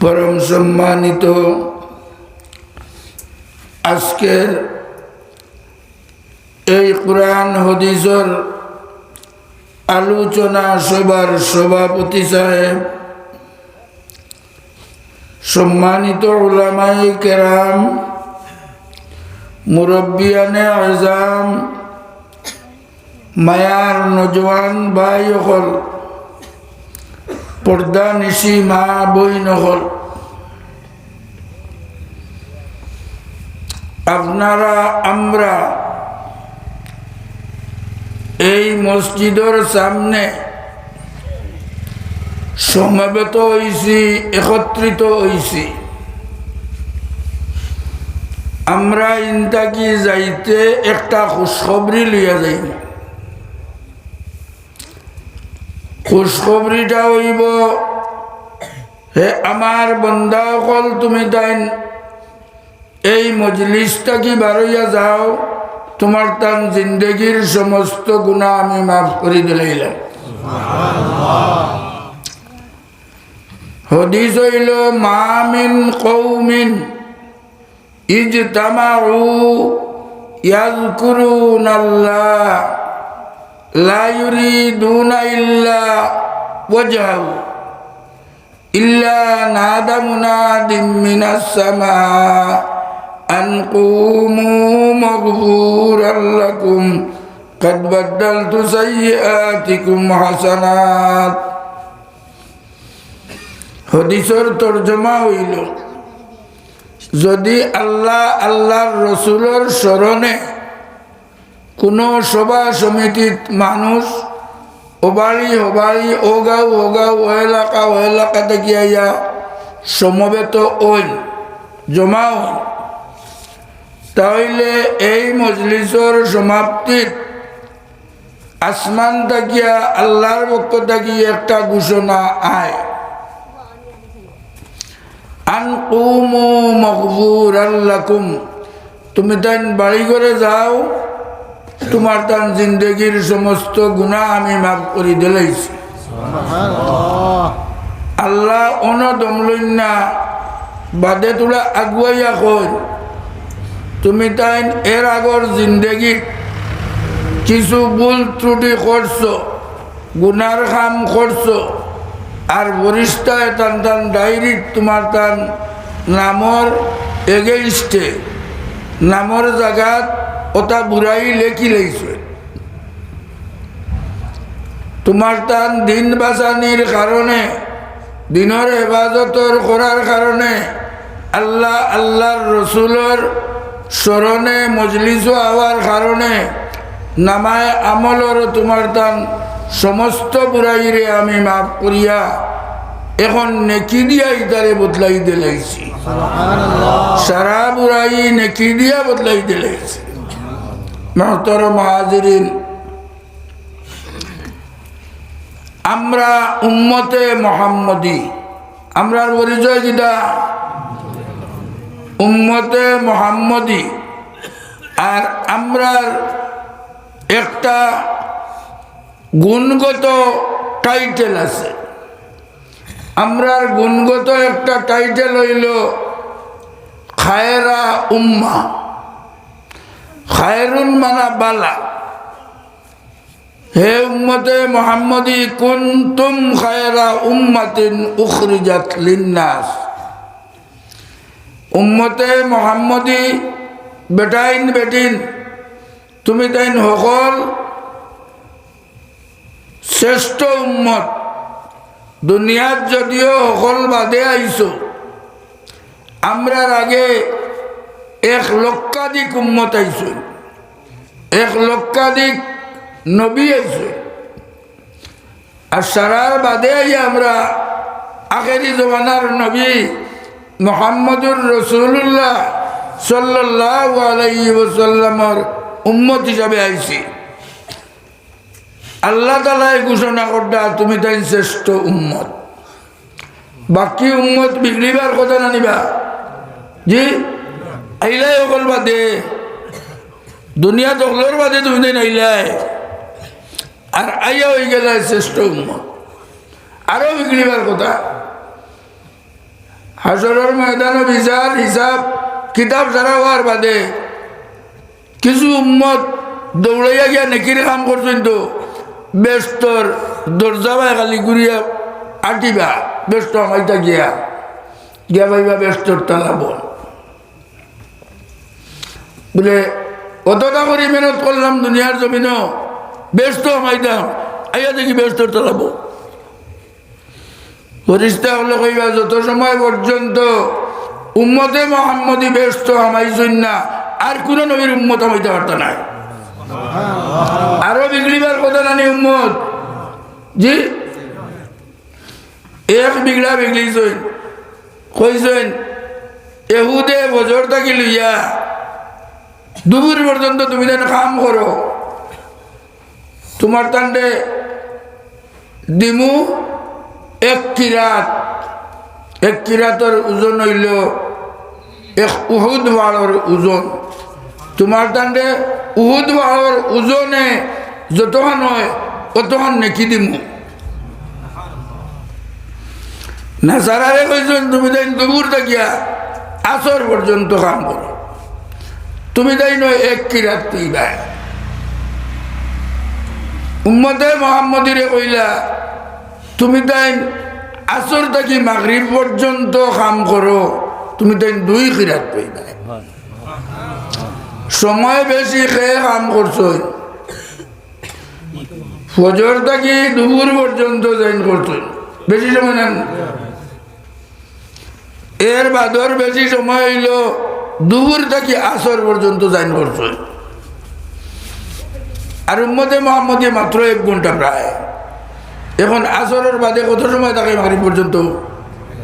পরম সম্মানিত আজকের এই কুরআন হাদিসের আলোচনা সভার সভাপতি সাহেব, সম্মানিত উলামায়ে কেরাম, মুরব্বিয়ানে আযম, মায়ার নজওয়ান ভাই হল, পর্দা নিশি মা বইন হল, আপনারা আমরা এই মসজিদের সামনে সমবেত হইছি, একত্রিত হইছি। আমরা ইনতাকি যাইতে একটা খুশখবরি লইয়া যাই। খুশখবরিটা হইব, হে আমার বন্দা সকল, তুমি তাই এই মজলিসটা কি বারইয়া যাও, তোমার তান জিন্দগির সমস্ত গুনাহ আমি মাফ করে দিলাম। হাদিস হইল, মা মিন কওমিন ইজতামাউ ইয়াযকুরুনাল্লাহ লা ইউরিদুনা ইল্লা ওয়াজহাহু ইল্লা নাদা মুনাদিম মিনাস সামা আন কুমু মাগফুরাল লাকুম কাদ বাদদালতু সাইয়্যাতিকুম হাসানাত। হাদিসের তরজমা হইল, যদি আল্লাহর রসুলের স্মরণে কোনো সভা সমিতিত মানুষ ওবাড়ি হবাড়ি ও গাঁও ও এলাকা থেকে আইয়া সমবেত ওই জমা হন, তাহলে এই মজলিসের সমাপ্তির আসমান থাকিয়া আল্লাহর পক্ষ থাকি একটা ঘোষণা আয়, আন কুমু মাগফুরাল লাকুম, তুমি তাই বাড়ি করে যাও, তোমার তান জিন্দগির সমস্ত গুনাহ আমি মাফ করে দিলাইছি। আল্লাহ অনদমলন্যা বাদে তোরা আগুয়াইয়া কই, তুমি তাই এর আগর জিন্দগি কিছু ভুল ত্রুটি করছো, গুনার কাম করছো, আর বরিষ্ঠায় টান টান ডায়েরিত তোমার তান নামর এগেইনস্টে নামর জায়গাত ওটা বুড়াই লেখি লাইছে। তোমার তান দিন বাঁচানির কারণে, দিনের হেফাজতর করার কারণে, আল্লাহর রসুলের স্মরণে মজলিস হওয়ার কারণে নামায় আমলর তোমার তান সমস্ত বুড়াইরে আমি মাফ করিয়া এখন নেকি দিয়া ইতারে বদলাই দিলাইছি। সারা বুড়াই নেকি দিয়া বদলাই দিলাইছি। মুহতারাম হাজিরিন, আমরা উম্মতে মুহাম্মদী, আমরার পরিচয় যেটা উম্মতে মুহাম্মদী, আর আমরার একটা গুণগত টাইটেল আছে। আমরার গুণগত একটা টাইটেল হইল খায়রা উম্মা। খায়রুন মানা বালা, হে উম্মতে মুহাম্মদী, কুনতুম খায়রা উম্মাতিন উখরিজাত লিন্নাস। উম্মতে মুহাম্মদী বেটাইন বেটিন, তুমি তাইন সকল শ্রেষ্ঠ উম্মত। দুনিয়াত যদিও সকল বাদে আইছো, আমরার আগে 1 লক্ষাধিক উম্মত আইছো, 1 লক্ষাধিক নবী আইছো, আর সারার বাদে আই আমরা আখেরি জমানার নবী মুহাম্মদুর রাসূলুল্লাহ সাল্লাল্লাহু আলাইহি ওয়াসাল্লামের উম্মত হিসাবে আইছি। আল্লাহ তাআলাই ঘোষণা করতা, তুমি তাই শ্রেষ্ঠ উম্মত। বাকি উম্মত বিগড়িবার কথা না নিবা, জি আইলাই সকল বাদে, দুনিয়া সকলের বাদে তুমি তাই আইলাই, আর আইয়া হয়ে গেলে শ্রেষ্ঠ উম্মত। আরো বিগড়িবার কথা, হাসরের ময়দানে বিচার হিসাব কিতাব সারা হওয়ার বাদে কিছু উম্মত দৌড়াইয়া গিয়া নেকির কাম করছেন তো ব্যস্তর দরজা বাই খালি ঘুরিয়া আটিবা ব্যস্ত আমাইটা গিয়া গিয়া পাইবা ব্যস্তর টানাব বলে অতটা করে মেহনত করলাম দুনিয়ার জমিনও ব্যস্ত আমাইতাম আইয়া দেখি ব্যস্তর টানাব ফরিস্তা হলো কইবা যত সময় পর্যন্ত উম্মতে মোহাম্মদী ব্যস্ত আমাইছেন না আর কোন নবীর উম্মত আমাইতে পারত না আরো বিগড়িবার কথা নানি উম্মত জি এক বিগড়া বিগড়িছেন কইছেন এহুদে বজর থাকি লইয়া দুপুর পর্যন্ত তুমি যেন কাম করো তোমার তান্ডে দিমু এক কিরাতর ওজন হইল এক উহুদ বাড়র ওজন তোমার তান্ডে উহুদ বাড়র ওজনে যতখান হয় অতখান নেকি দিমু না সারারে কইছেন তুমি তাই দুপুর থাকিয়া আসর পর্যন্ত কাম করো তুমি তাই নয় এক কিরাত তুইবা উম্মতে মোহাম্মদীরে কইলা তুমি তাই আসর থাকি মাগরিব পর্যন্ত কাম করো তুমি তাই 2 কিরাত পাইবা সময় বেশি খেয়ে কাম করছো ফজর থাকি দুপুর পর্যন্ত জয়েন করছো বেশি সময় নেন এর বাদর বেশি সময় হইল দুপুর থাকি আসর পর্যন্ত জয়েন করছো আর উম্মতে মোহাম্মদী মাত্র 1 ঘন্টা প্রায় এখন আসরের বাদে কত সময় থাকে মাগরিব পর্যন্ত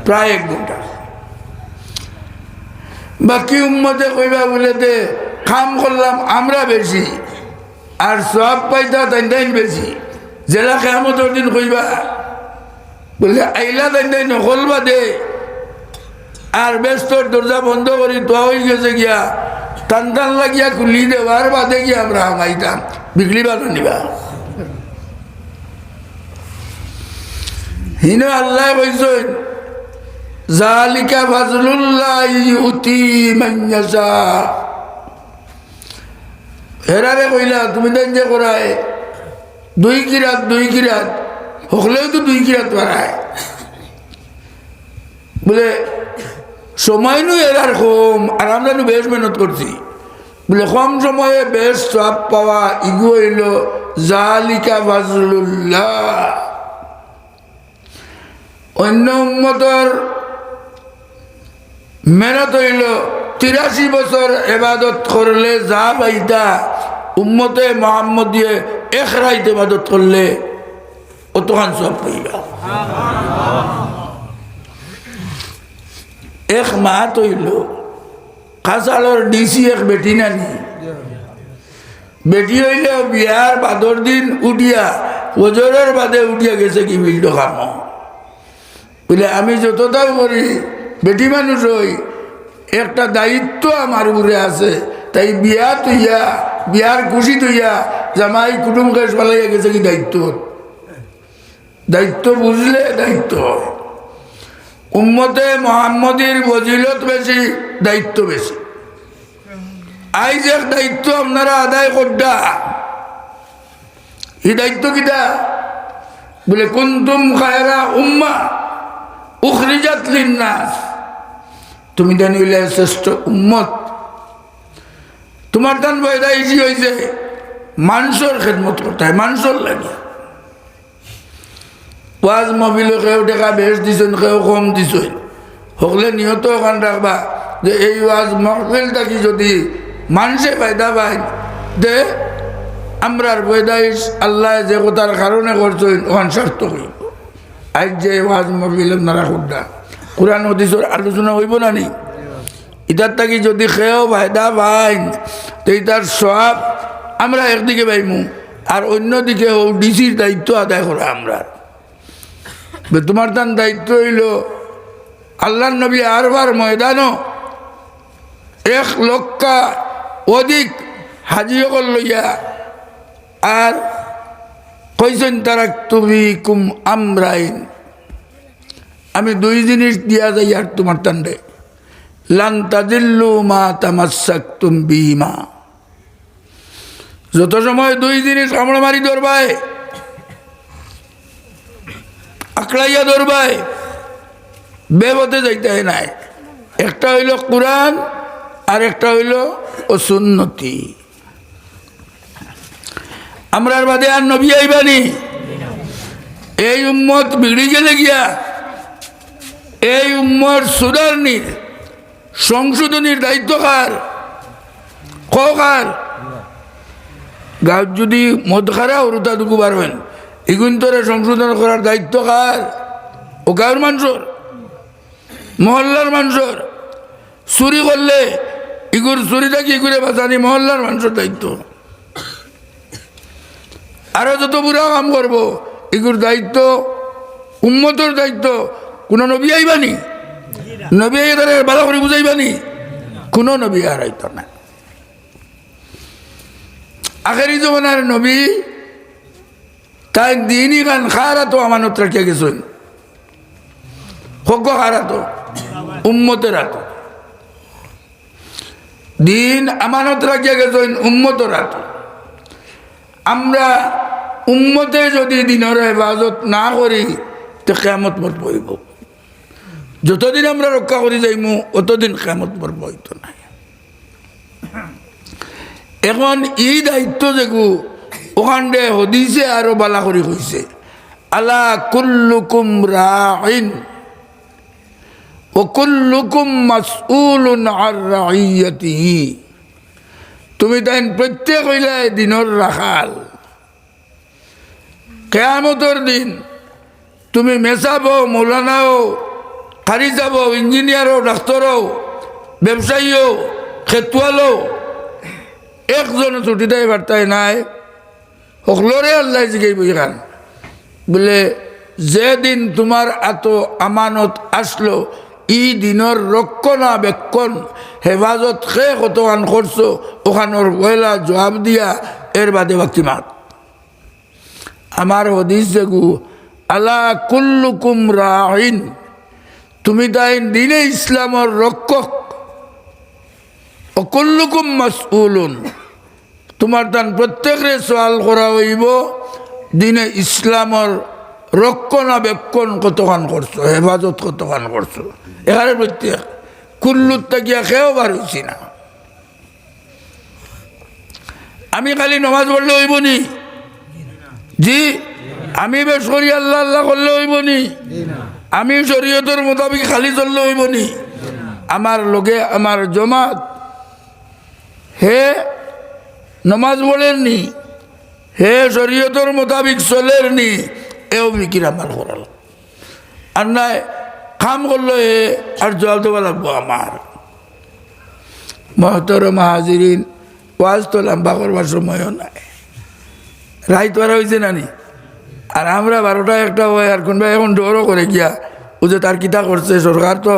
প্রায় 1 ঘন্টা বাকি উম্মতে কইবা বলে দে কাম করলাম আমরা বেশি আর সব পাইতা তাই বেশি জেলা কিয়ামতের দিন কইবা বলে আইলা তাই নকল বাদে আর ব্যস্তর দরজা বন্ধ করি তো হয়ে গেছে গিয়া টান টান লাগিয়া খুলি দেওয়ার বাদে গিয়া আমরা হামাইতাম বিগড়িবা না নিবা হিনো আল্লাহ কইছেন জালিকা ফাজলুল্লাহি ইউতি মান ইয়াশা এরারে কইলা তুমি দেন যে করায় 2 কিরাত হকলেও তো 2 কিরাত বাড়ায় বলে সময় নু এরার কম আর আমরা নু বেশ মেহনত করছি বলে কম সময়ে বেশ সব পাওয়া ইগু হইল জালিকা ফাজলুল্লাহ অন্য উম্মতর মেহনত হইল 83 বছর ইবাদত করলে যা পাইতা উম্মতে মোহাম্মদীয়ে 1 রাত ইবাদত করলে অতখান সব পাইবা 1 মাহ হইল কাছালর ডিসি এক বেটি নানি বেটি হইলে বিয়ার বাদর দিন উঠিয়া ওজরের বাদে উঠিয়া গেছে কি বিল্ড খাম বলে আমি যতটাও করি বেটি মানুষ হই একটা দায়িত্ব আমার উপরে আছে তাই বিয়া তুইয়া বিয়ার খুশি তুইয়া জামাই কুটুম কাজ পালাইয়া গেছে কি দায়িত্ব বুঝলে দায়িত্ব উম্মতে মোহাম্মদীর ফজিলত বেশি দায়িত্ব বেশি আইজ এক দায়িত্ব আপনারা আদায় করডা এই দায়িত্ব কিটা বলে কুনতুম খায়রা উম্মাহ উখরিজাত লিন্নাস তুমি জানিলে শ্রেষ্ঠ উম্মত তোমার টান বয়দা ইজি হয়েছে মানুষের খেদমত করতে হয় মানুষের লাগে ওয়াজ মবিলে কেউ টাকা বেশ দিছেন কেউ কম দিছেন হকলে নিহত ওখান রাখবা যে এই ওয়াজ মহফিল থাকি যদি মানুষে ফায়দা পায় দে আমরার বয়দাইশ আল্লাহ যে কথার কারণে করছেন ওখান স্বার্থ হইব আজ যে ওয়াজ মহফিল আপনারা খুদ্া কোরআন হাদিসের আলোচনা হইব না নি ইটার থাকি যদি কেউ ফায়দা পাইন তো এটার সব আমরা একদিকে পাইমু আর অন্যদিকে ও ডিসির দায়িত্ব আদায় করা আমরা তোমার তার দায়িত্ব হইল আল্লাহ নবী আরবার ময়দানও 1 লক্ষ অধিক হাজিসকল লইয়া আর কইছেন তারাকতু ফীকুম আমরাইন আমি দুই জিনিস দিয়া যাই আর তোমার টান্ডে, লান তাদিল্লু মা তামাসসাকতুম বিহিমা। যত সময় দুই জিনিস কামড় মারি ধরবায়, আকড়াইয়া ধরবায়, বেবতে যাইতে নাই। একটা হইল কুরআন আর একটা হইল ও সুন্নতি। আমরার বাদে আর নবী আইবানি। এই উম্মত বিগড়ি গেলে গিয়া এই উম্মত সুধারণীর সংশোধনীর দায়িত্ব কার? কার? গাঁত যদি মদ খারা ওরুতা দুকু পারবেন, এগুন তোরে সংশোধন করার দায়িত্ব কার? ও গাঁর মানুষের, মহল্লার মানুষের। চুরি করলে ইগুর চুরিটা কি করে বাঁচানি মহল্লার মানুষের দায়িত্ব। আরো যত বুড়া কাম করবো এগুর দায়িত্ব উম্মতর দায়িত্ব। কোনো নবী আইবানি? নবী আইতারে ভালো করে বুঝাইবানি? কোনো নবী আর আইত না। আখেরি জমানার নবী তাই দিনই গান খারা তো আমানত রাখিয়া গেছেন। হক খারা তো উম্মতের হাত, দিন আমানত রাখিয়া গেছেন উম্মতের হাত। আমরা উম্মতে যদি দিনের হেফাজত না করি তো কিয়ামত মত বইব। যতদিন আমরা রক্ষা করি যাইমু অতদিন কিয়ামত মত বইত নাই। এখন এই দায়িত্ব যেগু ওখানে হদিছে আরো বালা করি হইছে, আলা কুল্লুকুম রাইন ওয়া কুল্লুকুম মাসউলুন আন রাইয়াতিহি। তুমি তাই প্রত্যেক হইলে দিনের রাখাল। কিয়ামতের দিন তুমি মেসাবো, মৌলানাও, কারি যাব, ইঞ্জিনিয়ারও, ডাক্তারও, ব্যবসায়ীও, খেতুয়ালও, একজন ছুটি দেয় বার্তায় নাই। সকলরে আল্লাহ জিগাইব এখান বলে, যেদিন তোমার এত আমানত আসলো ই দিনের রক্ষণাবেক্ষণ হেফাজত খে কতখান করছো ওখানোর পয়লা জবাব দিয়া এর বাদে বাকি মাত। আমার হদিস যেগু আলা কুল্লুকুম রাইন, তুমি তাই দিনে ইসলামের রক্ষক, ও কুল্লুকুম মাসউলুন, তোমার তান প্রত্যেকের সওয়াল করা হইব দিনে ইসলামের রক্ষণাবেক্ষণ কতখান করছো, হেফাজত কতখান করছো। এখানে প্রত্যেক কুল্লুর তাকিয়া খেয়েও বার হইছি না। আমি খালি নমাজ পড়লে হইব নি? জি। আমি বেশ করি আল্লাহ আল্লাহ করলে হইব নি? আমি শরীয়তের মোতাবিক খালি চললে হইব নি? আমার লোকে আমার জমাত হে নমাজ পড়েন নি, হে শরীয়তের মোতাবিক চলের নি, এও বিকির আমার করাল। আর নাই কাম করলো হে আর জবাব দেওয়া লাগবো আমার। মহতরম হাজিরিন, ওয়াজ তো লম্বা করবার সময়ও নাই, রাইত পারা হয়েছে নানি। আর আমরা 12টা 1টা হয় আর কোনবা এখন ডরও করে গিয়া ও যে তার কিতা করছে সরকার, তো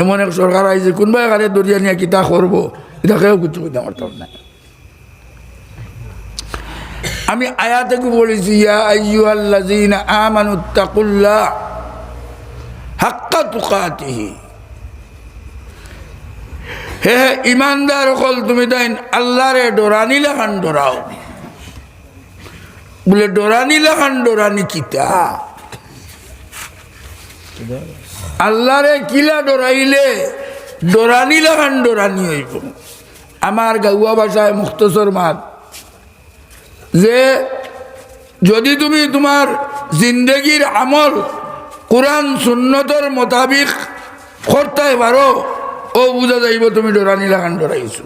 এমন এক সরকার আইছে কোনবা এখানে দরিয়া নিয়ে কিতা করবো এটা কেউ কিছু করতে পারতাম না। আমি আয়াতে বলেছি, ইয়া আইয়ুহাল্লাযীনা আমানুত্তাকুল্লাহ হাক্কা তুকাতিহি, হে ইমানদার হল তুমি তাই আল্লাহরে ডরানি লাগান ডরাও। বলে ডরানি লাগান ডরানি কিতা? আল্লাহরে কিলা ডরাইলে ডরানি লাগান ডরানি হইব। আমার গাউয়া ভাষায় মুখতসর মাত যে যদি তুমি তোমার জিন্দগির আমল কোরআন সুন্নতর মোতাবিক করতে পারো, ও বুঝা যাইব তুমি ডরানি লাগান ডরাইছো।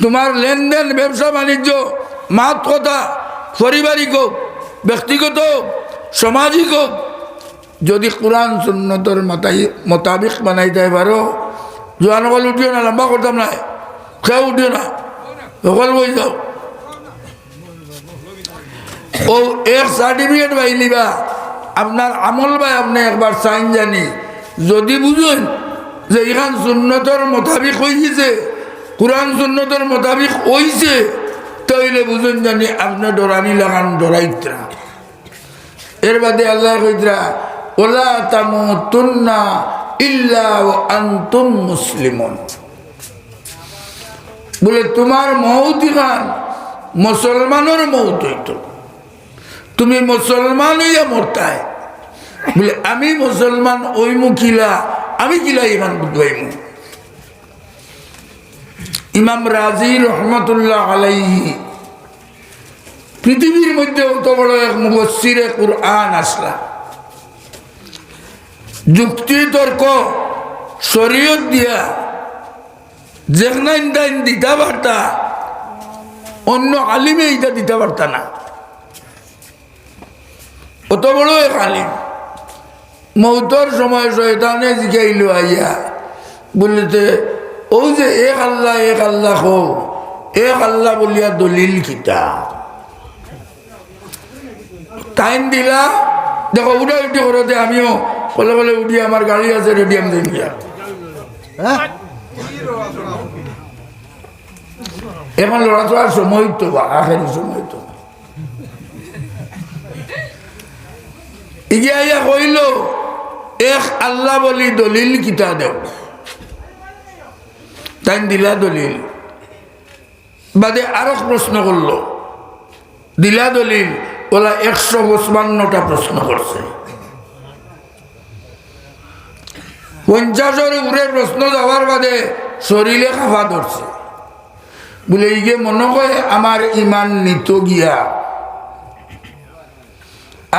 তোমার লেনদেন, ব্যবসা বাণিজ্য, মাত কথা, পারিবারিক হোক, ব্যক্তিগত হোক, সামাজিক হোক, যদি কোরআন সুন্নতর মোতাবিক বানাইতে পারো, জোয়ান সকল উঠিও না, লম্বা করতাম না, কেউ উঠিও না, সকল বই যাও। ও এক সার্টিফিকেট পাইলিবা আপনার আমল ভাই আপনি একবার সাইন জানি, যদি বুঝুন যে এখান সুন্নতর মোতাবিক হয়েছে, কোরআন সুন্নতর মোতাবিক হয়েছে, তাইলে বুঝুন জানি আপনি ডরানি লাগান ডরাইত্রা। এর বাদে আল্লাহ কইত্রা ওয়ালা তামুতুন্না ইল্লা ওয়া আনতুম মুসলিমুন। বলে তোমার মৌত খান মুসলমানের মৌত হইতো, তুমি মুসলমান হইয়া মরতায়। বলে আমি মুসলমান ওইমু কিলা, আমি কিলা ইমান বুঝাইমু। ইমাম রাজি রহমতুল্লাহ আলাইহি পৃথিবীর মধ্যে অত বড় এক মুফাসসিরে কুরআন আসলা, যুক্তি তর্ক শরীয়ত দিয়া যেখানে দিতে পারতা অন্য আলিমে এটা দিতে পারতা না। অত বড় এক আলিম মৌতর সময় শয়তানে জিগাইল আইয়া বলিতে ও যে এক আল্লাহ হো, এক আল্লাহ বলিয়া দলিল কিতা টাইম দিলা। দেখো উঠা উঠি করতে আমিও বলে বলে উঠি, আমার গাড়ি আছে রেডিয়াম দিন গিয়া। এখন লড়াচড়ার সময় তো বা আখেরি সময় তো ইয়া কইল এক আল্লাহ বলি দলিল কিতা দেও। তাই দিলা দলিল, বাদে আরো প্রশ্ন করলো, দিলা দলিল, ওলা 155টা প্রশ্ন করছে। 50-এর উপরে প্রশ্ন যাওয়ার বাদে শরীরে খাফা ধরছে। বলে ইগে মনে হয় আমার ইমান নিত গিয়া,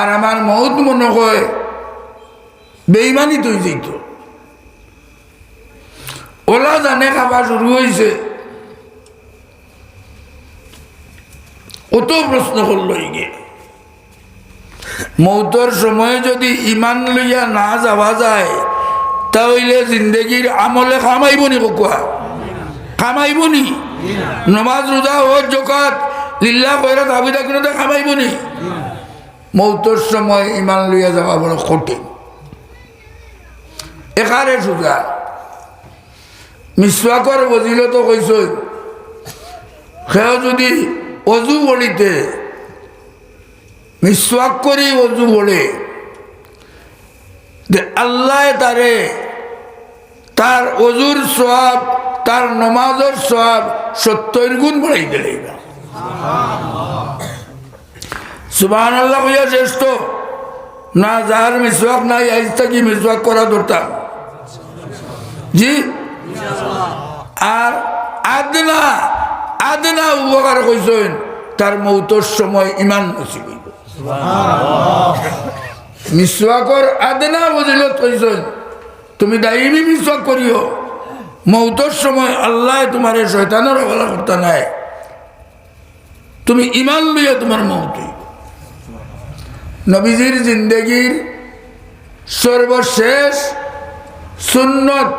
আর আমার মৌত মনে হয় বেইমানি তুই যেত। ওলা জানে খাবার শুরু হয়েছে, কত প্রশ্ন করলো ইগে। মৌতর সময়ে যদি ইমান লইয়া না যাওয়া যায় তাহলে জিন্দগির আমলে খামাইব নি? কোয়া খামাইব নি? নমাজ রোজা হজ যাকাত লিল্লাহ কইরা দাবি দাকিনতে খামাইব নি? মৌতর সময় ইমান লইয়া যাওয়া বড় কঠিন। এখানে সুজা মিসওয়াকর ফজিলত কইছ, সেও যদি অজু বলিতে মিসওয়াক করি অজু বলে যে আল্লাহ তারে তার অজুর সওয়াব, তার নমাজের সওয়াব 70 গুণ বাড়াই দিলে। সুবহানাল্লাহ কইয়া শ্রেষ্ঠ না যার মিসওয়াক নাই আজ থাকি মিসওয়াক করা দরকার জি। আর আদনা আদনা উপকার কইছেন তার মৌতর সময় ইমান নসিব হইব। মিসওয়াকর আদনা ফজিলত কইছেন, তুমি দাইমি মিসওয়াক করিও, মৌতর সময় আল্লাহ তোমার শয়তানের হওয়ালা করতে নাই, তুমি ইমান লইয়া তোমার মৌত। নবীজির জিন্দগির সর্বশেষ সুন্নত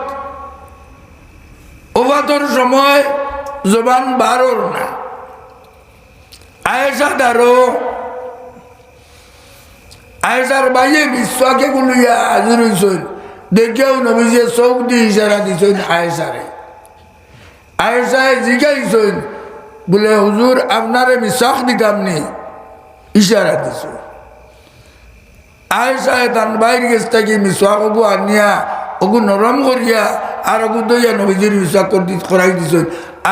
ওবাদর সময় জবান বারোর না। আয়েশা দারো আয়েশার বাইয়ে মিসওয়াকে গুলিয়া হাজির হইছেন, দেখেও নবীজি চোখ দিয়ে ইশারা দিছেন আয়েশারে। আয়েশায় জিগাইছেন বলে হুজুর আপনারে মিসওয়াক দিতাম নি, ইশারা দিছ। আয়েশায় তান বাইর গেছ থাকি মিসওয়াক ওগু আনিয়া ওগু নরম করিয়া আর ওগু দইয়া নবীজির মিসওয়াক করাই দিছেন।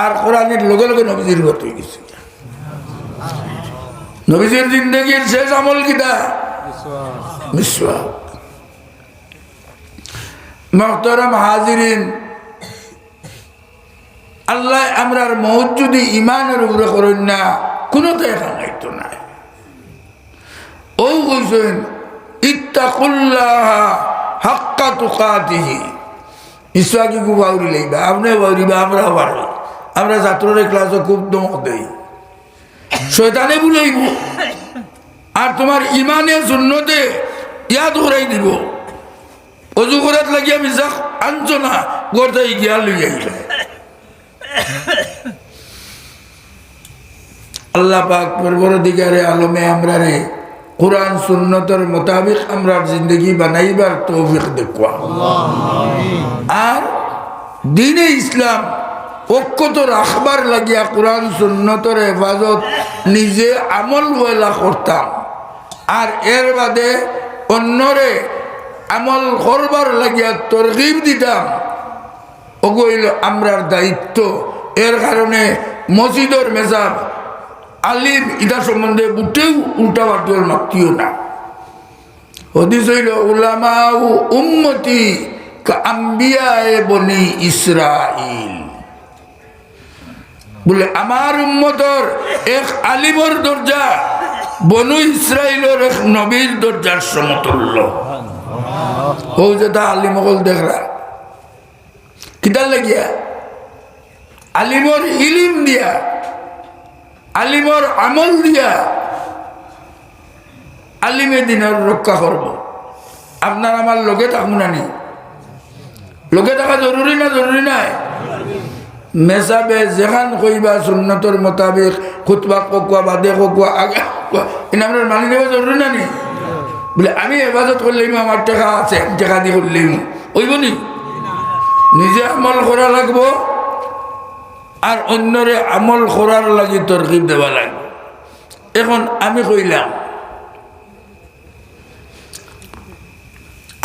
আর কোরআনের লগে লগে নবীজির গত হয়ে গেছে। নবীজির জিন্দগির শেষ আমল কিটা? মিসওয়াক। মুহতারাম হাজিরিন, আল্লাহ আমরার মৌত যদি ইমানের উপরে করেন না, কোনো তো এখন হইতো না। ও কইছেন ইত্তাকুল্লাহ হাক্কা তুকাতিহি। মিসওয়াকি খুব বাউরি লইবা, আপনিও বাউরিবা, আমরাও পারবো। আমরা ছাত্ররে ক্লাসে খুব দমক দেই, শয়তানে বুলাইব আর তোমার ইমানে সুন্নতে ইয়াদ করাই দিব। অজু করাত লাগিয়া মিসওয়াক আনছো না, গোটাই গিয়া লই আইলে। আল্লাহ পাক পরবর্তীকারে আলমে আমরারে কুরআন সুন্নতের মোতাবেক আমরার জিন্দগি বানাইবার তৌফিক দেখুয়া। আর দ্বীনে ইসলাম ঐক্যত রাখবার লাগিয়া কুরআন সুন্নতের হেফাজত নিজে আমল ওয়ালা করতাম। আর এর বাদে অন্যরে আমল করবার লাগিয়া তরগিব দিতাম ওগুলো আমরার দায়িত্ব। এর কারণে মসজিদের মেজাব আলিম ইটা সম্বন্ধে বুটেও উল্টা বাটিও মাতিও না। হদিস হইল উলামা উম্মতি কাম্বিয়ায়ে বনি ইসরাইল, বলে আমার উম্মতর এক আলিমর দরজা বনু ইসরাইলের এক নবীর দরজার সমতুল্য। ও যেটা আলিমকল দেখরা কিতার লাগিয়া আলিমর ইলিম দিয়া আলিমর আমল দিয়া আলিমে দিনের রক্ষা করব। আপনার আমার লগে থাকুন না নি? লগে থাকা জরুরি না জরুরি নাই? মেসাবে যেখান কইবা সুন্নতর মোতাবেক খুতবা কোকুয়া বাদে কোকুয়া আগে এনে আপনার মানি দেওয়া জরুরি না নি? বলে আমি হেফাজত করলেই আমার টাকা আছে, টাকা দিয়ে করলেই ওইব নি? নিজে আমল করা লাগবো আর অন্যরে আমল করার লাগি তরকিব দেওয়া লাগবে। এখন আমি কইলাম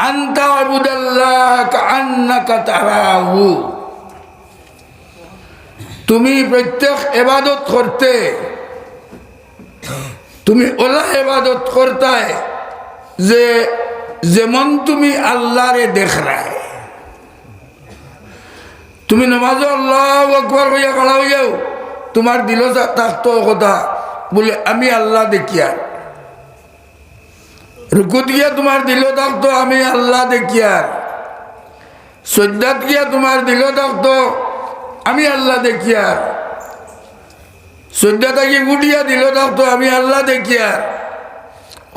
আনতা আবুদাল্লাহ কাআন্নাকা তারাহু, তুমি প্রত্যেক ইবাদত করতে তুমি ওলা ইবাদত করতায় যে যেমন তুমি আল্লাহরে দেখরায়। তুমি নামাজে আল্লাহু আকবার কইয়া খাড়া হয়ে যাও, তোমার দিল থাকতো কথা বলে আমি আল্লাহ দেখিয়া। রুকুত গিয়া তোমার দিল থাকতো আমি আল্লাহ দেখিয়া। সজ্জাত গিয়া তোমার দিল থাকতো আমি আল্লাহ দেখিয়া। সজ্জা থাকি গুটিয়া দিল থাকতো আমি আল্লাহ দেখিয়া।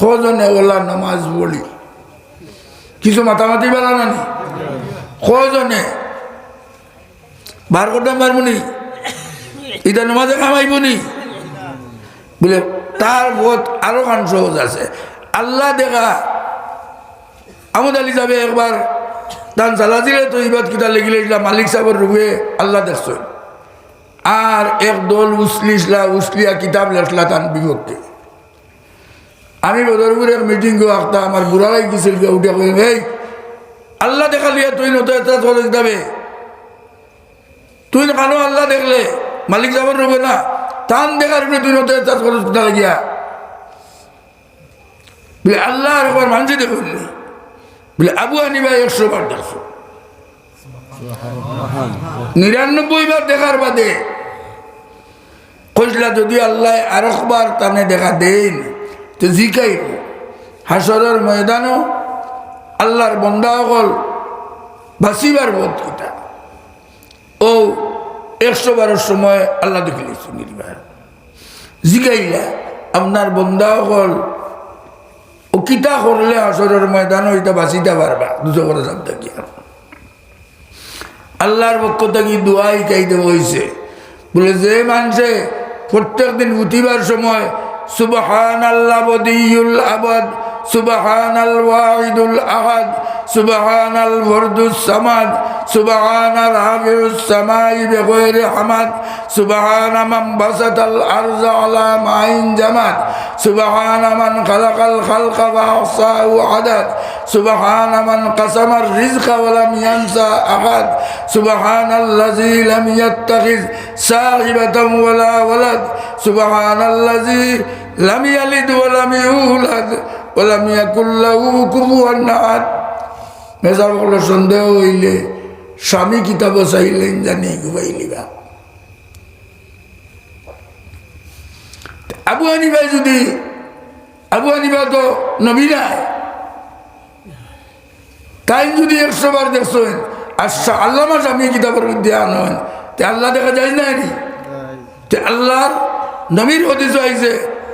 কজনে ওলা নামাজ পড়ি? কিছু মাতামাতি বেলা নানি? কজনে বার করতাম পারবনি? এটা নামাজে কামাইবনি? বলে তার বোধ আরো গান সহজ আছে। আল্লাহ দেখা আমদ আলী যাবে একবার দান চালাছিলে তো ইবাদ কিতা লেগিলে মালিক সাহেবের রুবে আল্লাহ দেখছ। আর এক দল উসলিয়া কিতাব লেখলা তান বিপক্ষে। আমি বদরপুর এক মিটিং আঁকতা আমার বুড়ারাই গেছিল উঠে কই ভাই আল্লাহ দেখা লিয়া তুই নত যাবে, তুই কানো আল্লাহ দেখলে মালিক সাহেবের রুবে না টান দেখার তুই নত খরচ কোথা লাগিয়া বলে আল্লাহ আর একবার মানুষই দেখুন বলে আবু হানিফা 100 বার দেখছো, 99 বার দেখার বাদে কইলা যদি আল্লাহ আর একবার টানে দেখা দেন তো জিকাইব হাসরের ময়দানও আল্লাহর বন্দা হল বাঁচিবার বোধ কিতা। ও 100 বারের সময় আল্লাহ দেখিলেছি নির্বাহ জিকাইলা আপনার বন্দা হল ও কিতা করলে আসরের ময়দান ওইটা বাঁচিতে পারবা দুশো করে সব থাকি। আল্লাহর পক্ষ থেকে দোয়াই চাইতে হয়েছে বলে যে মানুষে প্রত্যেক দিন উঠিবার সময় সুবহানাল্লাহ বদিউল আবাদ সুবহানাল ওয়াহিদুল আহাদ সুবহানাল ফরদুস সামাদ সুবহানাল হাফিজুস সামাই বিগয়রি হামাদ সুবহানা মান বাসাতাল আরযা আলা মাইন জামাত সুবহানা মান খালাকাল খালকা ওয়া আহসাহু আদাদ সুবহানা মান কাসামার রিজকা ওয়া লাম ইয়ানসা আহাদ সুবহানাল্লাযী লাম ইয়াত্তাখিজ সাহিবাতান ওয়ালা ওয়ালাদ সুবহানাল্লাযী লাম ইয়ালিদ ওয়া লাম ইউলাদ ওয়া লাম ইয়াকুল লাহু কুফুয়ান আহাদ। মেজাব হলো সন্দেহ হইলে স্বামী কিতাব চাইলেন জানি ঘুমাইলিবা। আবু হানিফায় যদি আবু হানিফা তো নবী নাই, তাই যদি 100 বার দেখছেন আচ্ছা আল্লামা স্বামী কিতাবের মধ্যে আনেন তে আল্লাহ দেখা যায় না নি? তে আল্লাহর নবীর হদিস আইছে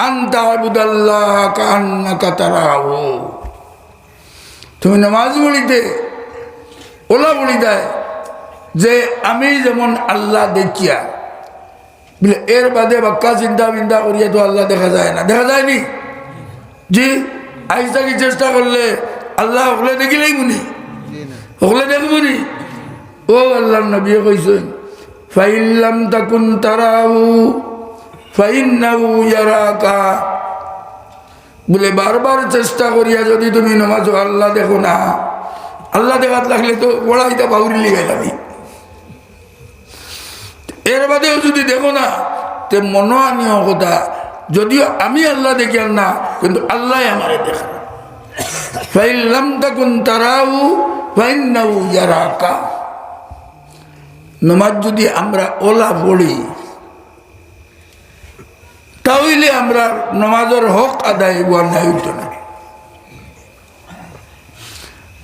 আনতা আবুদাল্লাহ কাআন্নাকা তারাহু, তুমি নামাজ পড়িতে ওলা বলি দেয় যে আমি যেমন আল্লাহ দেখিয়া বলে এর বাদে বাক্কা চিন্তা বিন্তা করিয়া তো আল্লাহ দেখা যায় না, দেখা যায়নি জি আইসাকে চেষ্টা করলে আল্লাহ ওগুলো দেখিলেই মুনি ওগুলো দেখবনি। ও আল্লাহ নবী কইছেন ফাইল্লাম তাকুন তারাহু ফাইন্নাহু ইয়ারাকা, বলে বারবার চেষ্টা করিয়া যদি তুমি নমাজ আল্লাহ দেখো না, আল্লাহ দেখাত লাগলে তো পড়াইটা বাউরি লিখে যাবি। এর বাদেও যদি দেখো না, তে মনো আনিও কথা, যদিও আমি আল্লাহ দেখি না, কিন্তু আল্লাহ আমারে দেখা। ফাইল্লাম তাকুন তারাহু ফাইন্নাহু ইয়ারাকা। নমাজ যদি আমরা ওলা পড়ি, তাহলে আমরা নমাজের হক আদায় নাই হইতো না।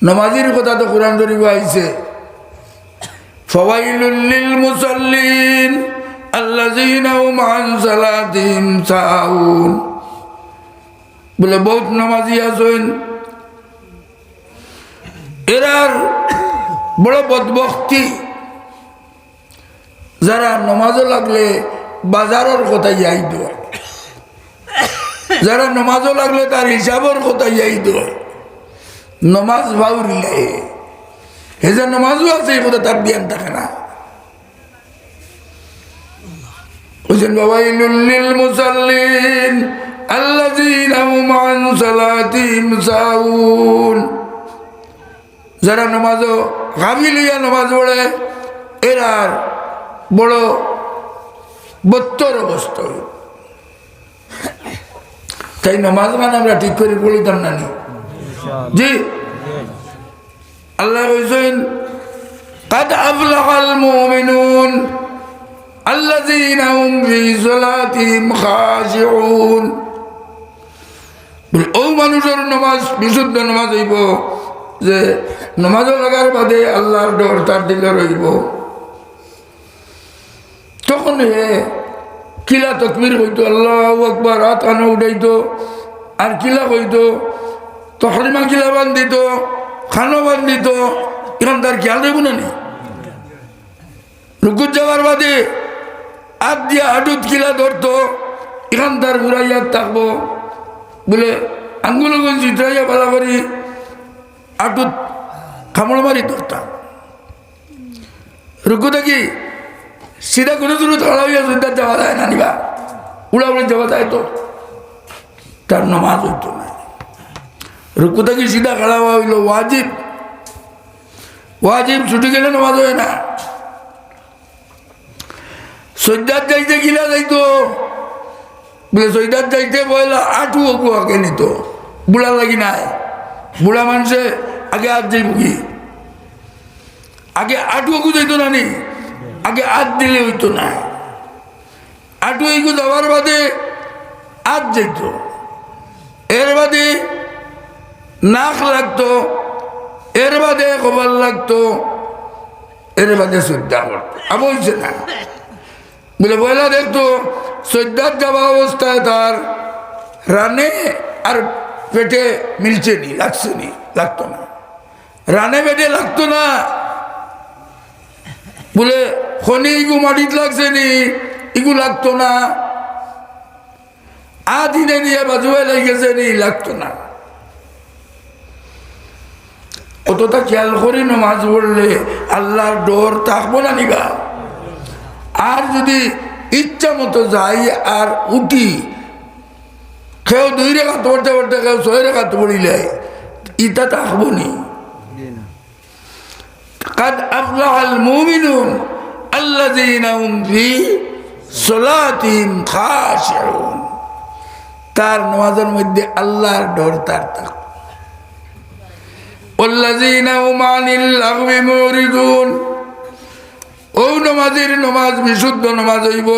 নমাজের কথা তো কোরআন শরীফে আইছে, ফাওয়াইলুল লিল মুসাল্লিন আল্লাযীনা হুম আন সালাতিহিম সাহুন। বলে বহুত নামাজি আছেন, এরার বড় বদবখতি, যারা নমাজও লাগলে বাজারের কথা যাই দেয়, যারা নমাজও লাগলে তার হিসাবের কথা যাই দেয়, নমাজ বাউরিলে হে যে নমাজও আছে এই কথা তার জ্ঞান থাকে না। বলছেন ফাওয়াইলুল লিল মুসাল্লিন আল্লাযীনা হুম আন সালাতিহিম সাহুন। যারা নমাজও গাফিলিয়া নমাজ পড়ে, এরার বড় বত্তর অবস্থা। তাই নমাজ মানে আমরা ঠিক করে পড়িতাম না নি? জি, আল্লাহ কইছেন কাদ আফলাহাল মুমিনুন আল্লাযীনা হুম ফি সালাতিহিম খাশিউন। ও মানুষের নমাজ বিশুদ্ধ নমাজ হইব যে নমাজও লাগার বাদে আল্লাহর ডর তার দিলে রইব। তখন কিলা তকবীর হইতো, আল্লাহু আকবার, হাত কানে উঠাইতো, আর কিলা হইতো তখরিমা কিলা বান্ধিত, খানো বান্ধিত, এখন তার খেয়াল দেব না নি? রুকুত যাওয়ার বাদে হাত দিয়া হাঁটুত কিলা ধরতো, এখান তার ঘুরাইয়া থাকবো বলে আঙ্গুল চিত্রাইয়া পালা করি হাঁটুত খামড় মারি ধরতাম। রুকু থাকি সিধা কোনো দূর ধরা হইয়া সুন্দর যাওয়া যায় না নিবা, উড়া উড়ে যাওয়া যায় তো, তার নমাজ হইতো না। রুকু থাকি সিধা খাড়া হইল ওয়াজিব, ওয়াজিব ছুটি গেলে নমাজ হয় না। সৈদাত যাইতে গিলা যাইতো বলে সৈদাত যাইতে বইলা আটু অগু আগে নিত, বুড়া লাগি নাই, বুড়া মানুষে আগে হাত যাইব কি, আগে আটু অগু যাইতো না নি, আগে হাত দিলে হইতো না। আটু এগু যাওয়ার বাদে হাত যাইত, এর বাদে নাক লাগতো, এর বাদে কপাল লাগতো, এর বাদে শ্রদ্ধা করতো। বলছে না বলে বইলা দেখতো সৈদাত যাওয়া অবস্থায় তার রানে আর পেটে মিলছে নি, লাগছে নি, লাগতো না, রানে পেটে লাগতো না। বলে খনি ইগু মাটিত লাগছে নি, ইগু লাগতো না। আদিনে নিয়ে বাজুয়ে লেগেছে নি, লাগতো না। অতটা খেয়াল করি নমাজ পড়লে আল্লাহর ডর থাকবো না নিবা। আর যদি ইচ্ছা মতো যাই আর উঠি, কেউ 2 রেখাত পড়তে পড়তে কেউ 6 রেখাত পড়িলে ইটা থাকবো নি। কাদ আফলাহাল মুমিনুন আল্লাযীনা হুম ফি সালাতিহিম খাশিউন। তার নামাজের মধ্যে আল্লাহর ডর তার থাকবে। ওয়াল্লাযীনা হুম আনিল লাগবি মুরিদুন। ও নমাজের নমাজ বিশুদ্ধ নমাজ হইব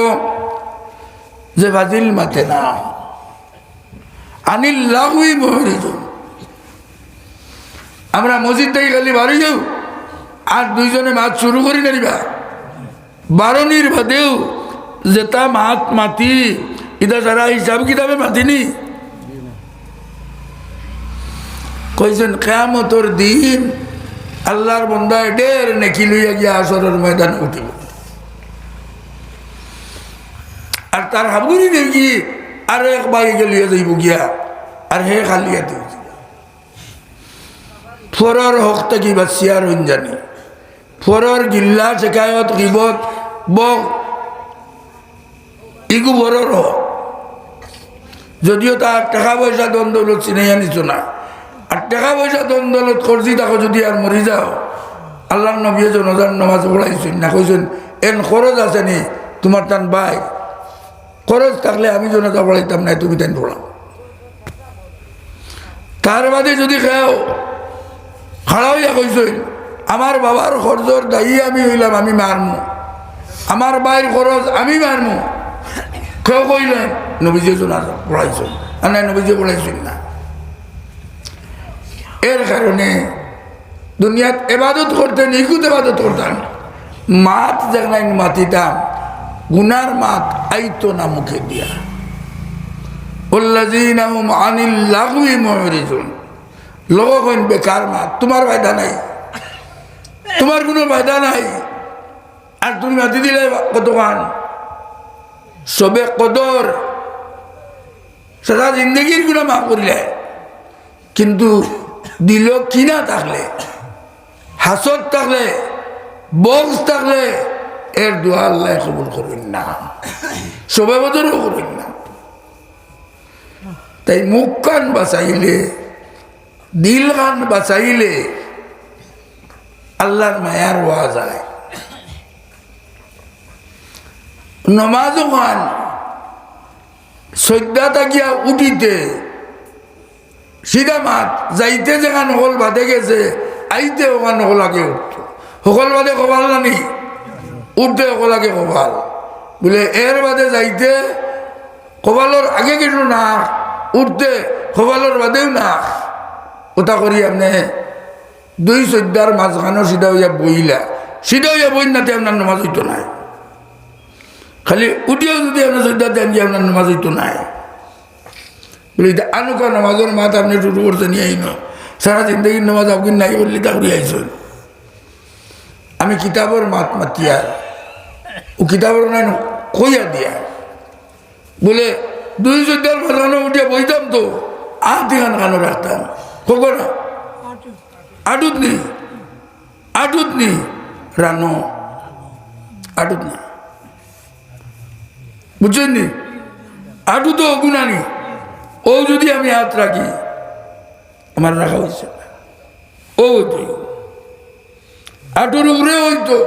যে বাতিল মাতে না। আনিল লাগবি মুরিদুন। আমরা মসজিদ থেকে খালি বাড়ি যাও আর 2 জনে মাছ শুরু করি না, বারণির বাদেও যেটা মাত মাতি এটা যারা হিসাব কিতাবে মাতিনি। কইছেন কিয়ামতের দিন আল্লাহর বান্দা ঢের নেকি লইয়া গিয়া আসরের ময়দানে উঠিব, আর তার হাবুরি দেখি আর এক বাইকে লিয়া যাইব গিয়া, আর হে খালিয়া দিব ফরর হকটা কি বাচ্চিয়ার জানি। ফরর গিল্লা শেখায়ত গিবত বক ইগু বরর হক। যদিও তার টাকা পয়সা দন দৌলত চিনাইয়া নিত না, আর টাকা পয়সা দন দৌলত করছি তাকে যদি আর মরি যাও, আল্লাহ নবী জনজান নামাজ পড়াইছেন না, কইছেন এন খরচ আছে নি তোমার টান বাই, খরচ থাকলে আমি জনতা পড়াইতাম না, তুমি তাই পড়াও। তার বাদে যদি খাও খাড়া হইয়া কইছেন আমার বাবার খরচর দায়ী আমি হইলাম, আমি মারমু, আমার বাইর খরচ আমি মারমু, কেউ কইলেন নবীজি জনাজা পড়াইছেন আর নাই নবীজি পড়াইছেন না। এর কারণে দুনিয়াত এবাদত করতেন, নিখুঁত এবাদত করতেন, মাত যেখানে মাতিতাম গুনার মাত আইতো না মুখে দিয়া। ওয়াল্লাযীনা হুম আনিল লাগওয়ি মুরিদুন, লোক হইন বেকার মাত, তোমার ফায়দা নাই, তোমার কোনো ফায়দা নাই, আর তুমি মাতি দিলে কতক্ষণ সবে কদর সারা জিন্দগির গুণা মাফ করিলে, কিন্তু দিল কিনা থাকলে, হাসদ থাকলে, বক্স থাকলে এর দোয়া আল্লাহ কবুল করবেন না, সবে বদরও করবেন না। তাই মুখ কান বাঁচাইলে, দিল কান বাঁচাইলে আল্লাহর মায়ার হওয়া যায়। নমাজও খান সৈদ্যা তাকিয়া উঠিতে সিধা মাত যাইতে যেখান হল বাদে গেছে, আইতে ওখান হল আগে উঠত, সকল বাদে কবাল নানি, উঠতে সকল আগে কবাল বলে, এর বাদে যাইতে কবালর আগে কিছু না, উঠতে কবালর বাদেও না, ওটা করি আপনি দুই সৈদ্যার মাঝখানো সিধা হইয়া বইলা, সিধা হইয়া বই নাতে আপনার নমাজ হইতো নাই, খালি উঠিও যদি আপনার সৈদ্যা দেন যে আপনার নমাজ হইতো নাই। বলি আনুকা নমাজের মাত আপনি শুরু করতে নিয়ে আইন, সারা জিন্দগির নমাজ আপনি নাই বললি তা করি আইসন। আমি কিতাবের মাত মাতিয়া ও কিতাবের নাই কইয়া দিয়া বলে দুই সৈদ্যার মাঝখানো উঠিয়া বইতাম তো আধ খান খানো রাখতাম, কখন আটুত নি, আটুত নি রানো আটুত না, বুঝছেন নি, আটু তো গুণানি, ও যদি আমি হাত রাখি আমার রাখা হয়েছে না, ও হইতো আটুর উপরে হইতো,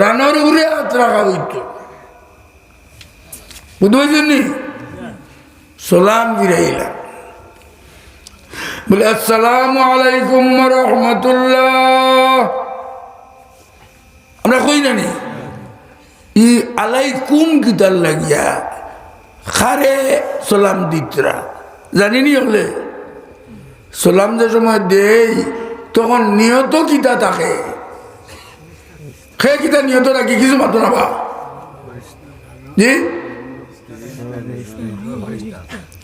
রানার উপরে হাত রাখা হইতো, বুঝতে পারছেন নি। সালাম ফিরাইলাম, বলে আসসালামু আলাইকুম ওয়া রাহমাতুল্লাহ, আমরা কই জানি ই আলাইকুম কিতার লাগিয়া খারে সালাম দিতরা জানিনি, হলে সালাম যে সময় দেই তখন নিয়ত কিতা থাকে, খে কিতা নিয়ত রাখি কিছু মাত্র না বা জি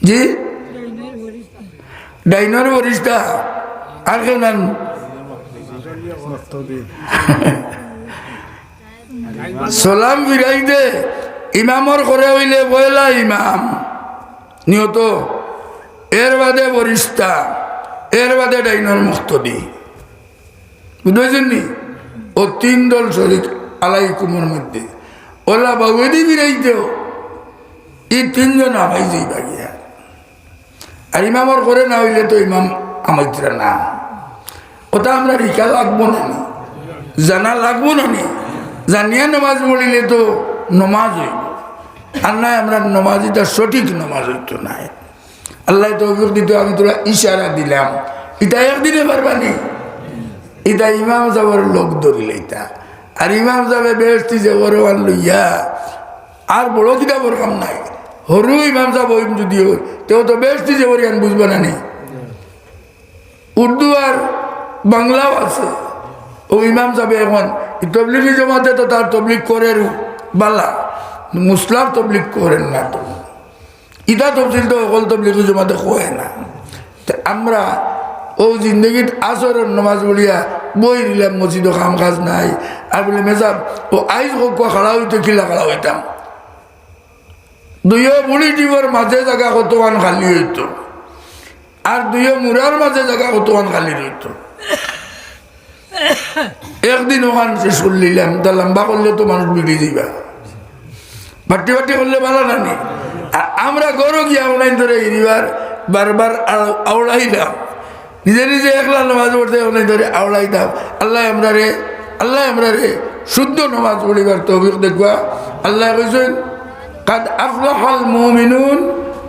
জি ডাইনর বরিষ্টা আর কেউ নান সালাম ফিরাই দে ইমামর করে হইলে বয়লা ইমাম নিহত, এর বাদে বরিষ্টা, এর বাদে ডাইনর মুক্তদি, বুঝতে নি। ও তিন দল শরীর আলাইকুমের মধ্যে ওলা বাবুদি ফিরাইতেও এই তিনজন আমাই যেই বাগিয়া, আর ইমামর করে না হইলে তো ইমাম আমাইতরা না, ওটা আমরা রিকা লাগবো না, জানা লাগবো না, জানিয়া নমাজ পড়িলে তো নমাজ হইব, আর নাই আমরা নমাজ এটা সঠিক নমাজ হইতো নাই। আল্লাহ তৌফিক দিত, আমি তোরা ইশারা দিলাম, এটা একদিনে পারবানি, এটা ইমাম সাহেবের লোক ধরিলে এটা, আর ইমাম সাহেবে বেহস্তি যে বরবান লইয়া আর বড় কিতাবর কাম নাই, হরু ইমাম সাহেব হইম যদি হই তেও তো বেহস্তি যে বরিয়ান বুঝবে না নি, উর্দু আর বাংলাও আছে। ও ইমাম সাহেব এখন তবলিগি জমাতে তো তার তবলিগ করে বালা, মুসলাম তবলিগ করেন না, তো ইটা তফসিল তো অকল তবলিগি জমাতে হয় না। আমরা ও জিন্দগিত আসরের নমাজ বলিয়া বই দিলাম, মসজিদও কাম কাজ নাই, আর বলে মেজাব ও আইজ কোয়া খাড়া হইতো কিলা খাড়া হইতাম, দুইও বুড়ি টিপর মাঝে জায়গা কতক্ষণ খালি হইতো, আর দুইও মুরার মাঝে জায়গা কতক্ষণ খালি রইতো। একদিন ওখান শেষ করলিলাম, তা লম্বা করলে তো মানুষ বিড়ি দিবা, বাটি বাটি করলে ভালো নানি, আমরা গরো গিয়া অনলাইন ধরে এরিবার বারবার আওড়াইলাম নিজে নিজে একলা নামাজ পড়তে অনলাইন ধরে আওড়াইতাম আল্লাহ আমরা রে শুদ্ধ নামাজ পড়িবার তৌফিক দেখবা আল্লাহ কইছেন কাদ আফলাহাল মুমিনুন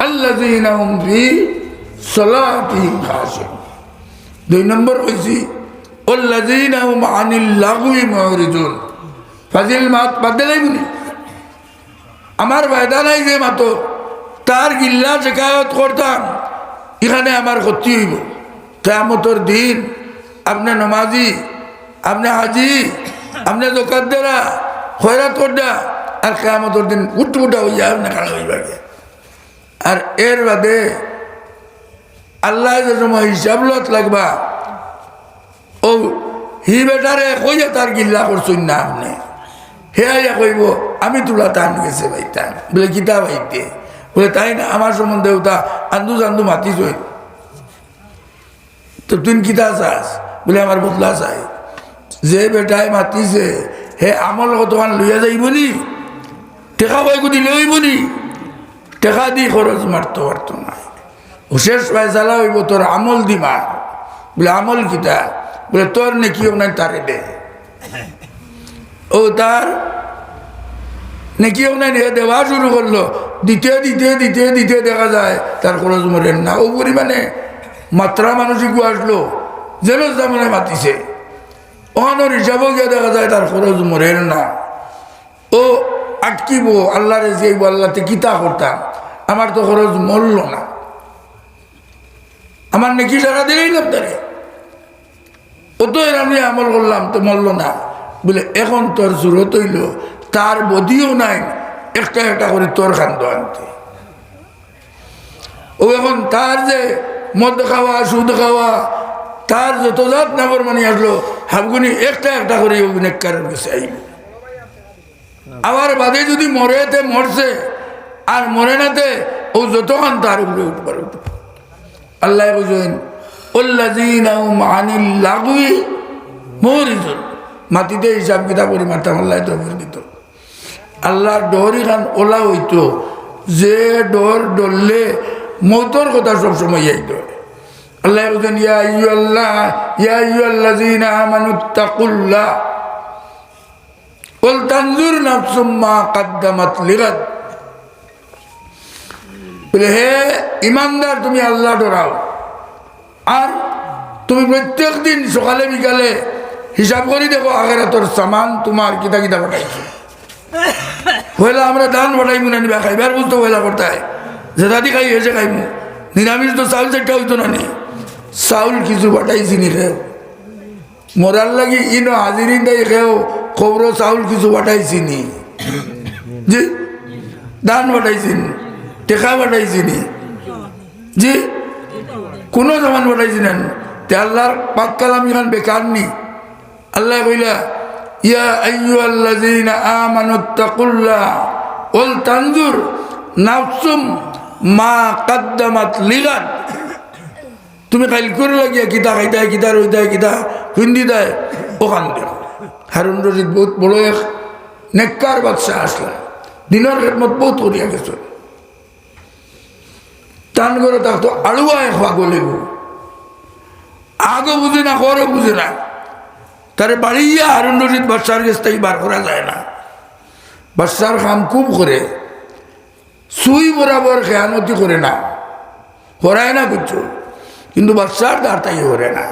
আল্লাযীনা হুম ফি সালাতিহিম খাশিউন। 2 নম্বর কইছি আল্লাযীনা হুম আনিল লাগwi মুরিদুন। ফাজিল মাত বাদলাইবনি আমার বায়দা নাই যে মাতো তার গিল্লা শিকায়ত করতাম এখানে আমার ক্ষতি হইব। কিয়ামতের দিন আপনি নমাজি, আপনি হাজি, আপনি দোকানদারা খয়রাত করডা আর কিয়ামতের দিন উঠা হইয়া আপনি খাড়া হইবা। আর এর বাদে আল্লাহ যে সময় হিসাব লত লাগবা ও হি বেটারে কইয়া তার গিল্লা করছুন না আপনি হেয়া কইব আমি তোলা টান গেছে ভাইতাম বলে কিতা ভাইতে বলে তাই না আমার সম্বন্ধে ওটা আন্দু চান্দু মাতিস তো তুই কিতা চাস বলে আমার বদলা চাই। যে বেটায় মাতিছে হে আমার লগত তোমার লইয়া যাইবনি টেকা বাইকু দিলে হইবনি টেকা দি খরচ মারতে পারতো না শেষ ফয়সালা হইব তোর আমল দিমা বলে আমল কিতা বলে তোর নেকিও নাই তারে দে ও তার নেকিও নাই দেওয়া শুরু করলো দিতে দিতে দিতে দিতে দেখা যায় তার খরচ মরেন না ও পরিমাণে মাত্রা মানসিক আসলো যেন জামানে মাতিছে ওখানোর হিসাবও গিয়ে দেখা যায় তার খরচ মরেন না ও আটকিব আল্লাহরে যে আল্লাহতে কিতা করতাম আমার তো খরচ মরল না আমার নেকি সারা দিলেই লাভ তারে ও তো এর আমি আমল করলাম তো মরল না বলে এখন তোর জরুরত হইল তার বদিও নাই একটা একটা করে তোর খান্দ আনতে ও এখন তার যে মদ খাওয়া সুদ খাওয়া তার যত জাত নাগর মানে আসলো হাবগুনি একটা একটা করে নেককারের কাছে আইব আবার বাদে যদি মরেতে মরছে আর মরে নাতে ও যতক্ষণ তার উপরে উঠবার আল্লাহ বুঝেন আল্লাযীনা হুম আনিল লাগwi মুরিদুন। মাটিতে হিসাব কিতাব করে মারতাম আল্লাহ তৌফিক দিত। আল্লাহর ডোরই খান ওলা হইতো যে ডোর ডরলে মৌতর কথা সবসময় আইত। আল্লাহ বলছেন ইয়া আইয়ুহাল্লাযীনা আমানুত্তাকুল্লাহ ওয়াল তানজুর নাফসুম মা কাদ্দামাত লিগাদ। বলে হে ইমানদার তুমি আল্লাহ ডরাও আর তুমি প্রত্যেক দিন সকালে বিকালে হিসাব করি দেখো আখিরাতের সামান তোমার কিতা কিতা পাঠাইছো। পয়লা আমরা ধান পাঠাইমু না নিবা খাইবার বুঝতে পয়লা করতে হয় যে দাদি খাই হয়েছে খাইমু নিরামিষ তো চাউল চারটা হইতো না নি চাউল কিছু পাঠাইছি নি খেও মরার লাগি ইনো হাজিরিন দাই খেও খবর চাউল কিছু পাঠাইছি নি জি ধান পাঠাইছি নি টেকা পাঠাইছি নি জি কোনো সামান পাঠাইছি না তে আল্লাহর পাক কালাম ইখান বেকার নি আল্লাহ কইলা ইয়া আইয়ুহাল্লাযীনা আমানুত্তাকুল্লাহ ওয়াল তানজুর নাফসুম মা কাদ্দামাত লিগাদ। তুমি কাল করে লাগিয়া কিতা খাইতায় কিতা রইতায় কিতা হিন্দি দেয় ওখান দেয়। হারুন রশিদ বহুত বড় এক নেককার বাদশাহ আসলা দিনের খেদমত বহুত করিয়া গেছ টান করে থাকতো আড়ুয়ায় খাওয়া গলে আগও বুঝে না খরও বুঝে না তারে বাড়িয়া হারুন রশিদ বাদশার কাছ থেকে বার করা যায় না। বাদশার কাম খুব করে সুই বরাবর খেয়ানতি করে না করায় না কিছু কিন্তু বাদশার দ্বার তাই করে না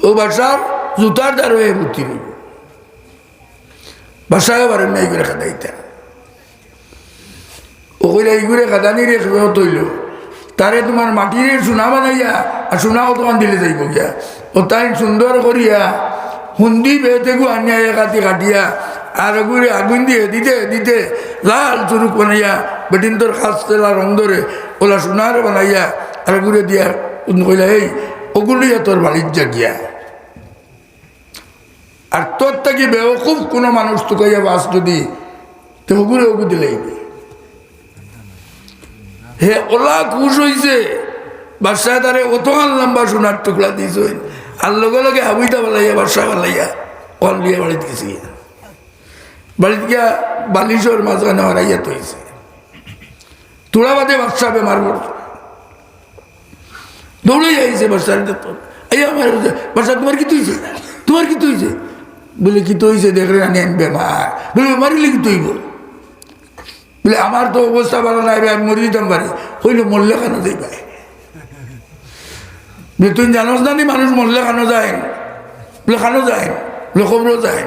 ও বাদশার জুতার দ্বার হয়ে বুদ্ধি নিব বাদশাকে পারেন না এই করে খাদাইতে ও কইলে এই করে খাদানি রে তৈল তারে তোমার মাটিরে সোনা বানাইয়া আর সোনাও তোমার দিলে যাইব গিয়া ও তাই সুন্দর করিয়া হুন্দি বেতেগু আনিয়া কাটি কাটিয়া আর ঘুরে আগুন দিয়ে দিতে দিতে লাল চুরুক বানাইয়া বেটিন তোর খাস তেলা রং ধরে ওলা সোনার বানাইয়া আর ঘুরে দিয়া কইলা এই ওগুলিয়া তোর বাড়ির যা গিয়া আর তোর থেকে বেওকুফ কোনো মানুষ তো কইয়া বাস যদি তো ওগুলো ওগু দিলেই হে ওলা খুশ হইছে বাদশাহ তারে অতখান লম্বা সোনার টুকরা দিয়েছ আর লগে লগে হাবুইটা বালাইয়া বাদশাহ বালাইয়া অল দিয়ে বাড়িতে গেছি বাড়িতে গিয়া বালিশর মাঝখানে হারাইয়া তৈছে তোরা বাদে বাচ্চা বেমার করছে, দৌড়ে যাইছে বাচ্চার এই আমার বাচ্চা তোমার কি তুইছে, তোমার কি তুইছে? বলে কি তুইছে দেখলে আমি বেমার, বলে মারিলে কি তুইব? বলে আমার তো অবস্থা ভালো নাই, আমি মরে দিতাম পারি। হইল মরলে কেন যাই ভাই? তুই জানোস না নি মানুষ মরলে কেন যায়? বলে কেন যায়? বলে খবরও যায়।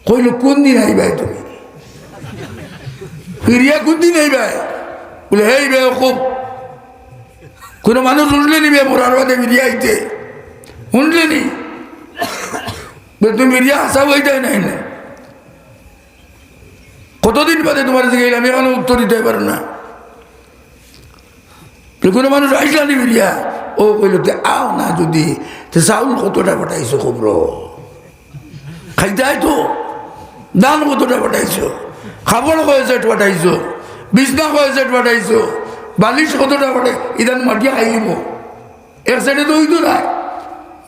কইল কোন দিন আইবাই তুমি? ফিরিয়া কোন দিন আইবাই? বলে এই বে খুব কোনো মানুষ উঠলে নিবে মরার বাদে ফিরিয়া আইতে, শুনলে নি? তুমি ফিরিয়া আসা হইতাই নাই না, কতদিন বাদে তোমার দিকে আমি এখন উত্তর দিতে পারো না। কোনো মানুষ আইসলা নি ফিরিয়া? ও কইল আও না যদি চাউল কতটা পাঠাইছো খবর খাইতে তো, দান কতটা পাঠাইছো, খাবার কয় সেট পাঠাইছো, বিছনা কয় সেট পাঠাইছো, বালিশ কতটা পাঠাই, ইদান মাটিয়া খাইব এক সাইডে তো হইতো না,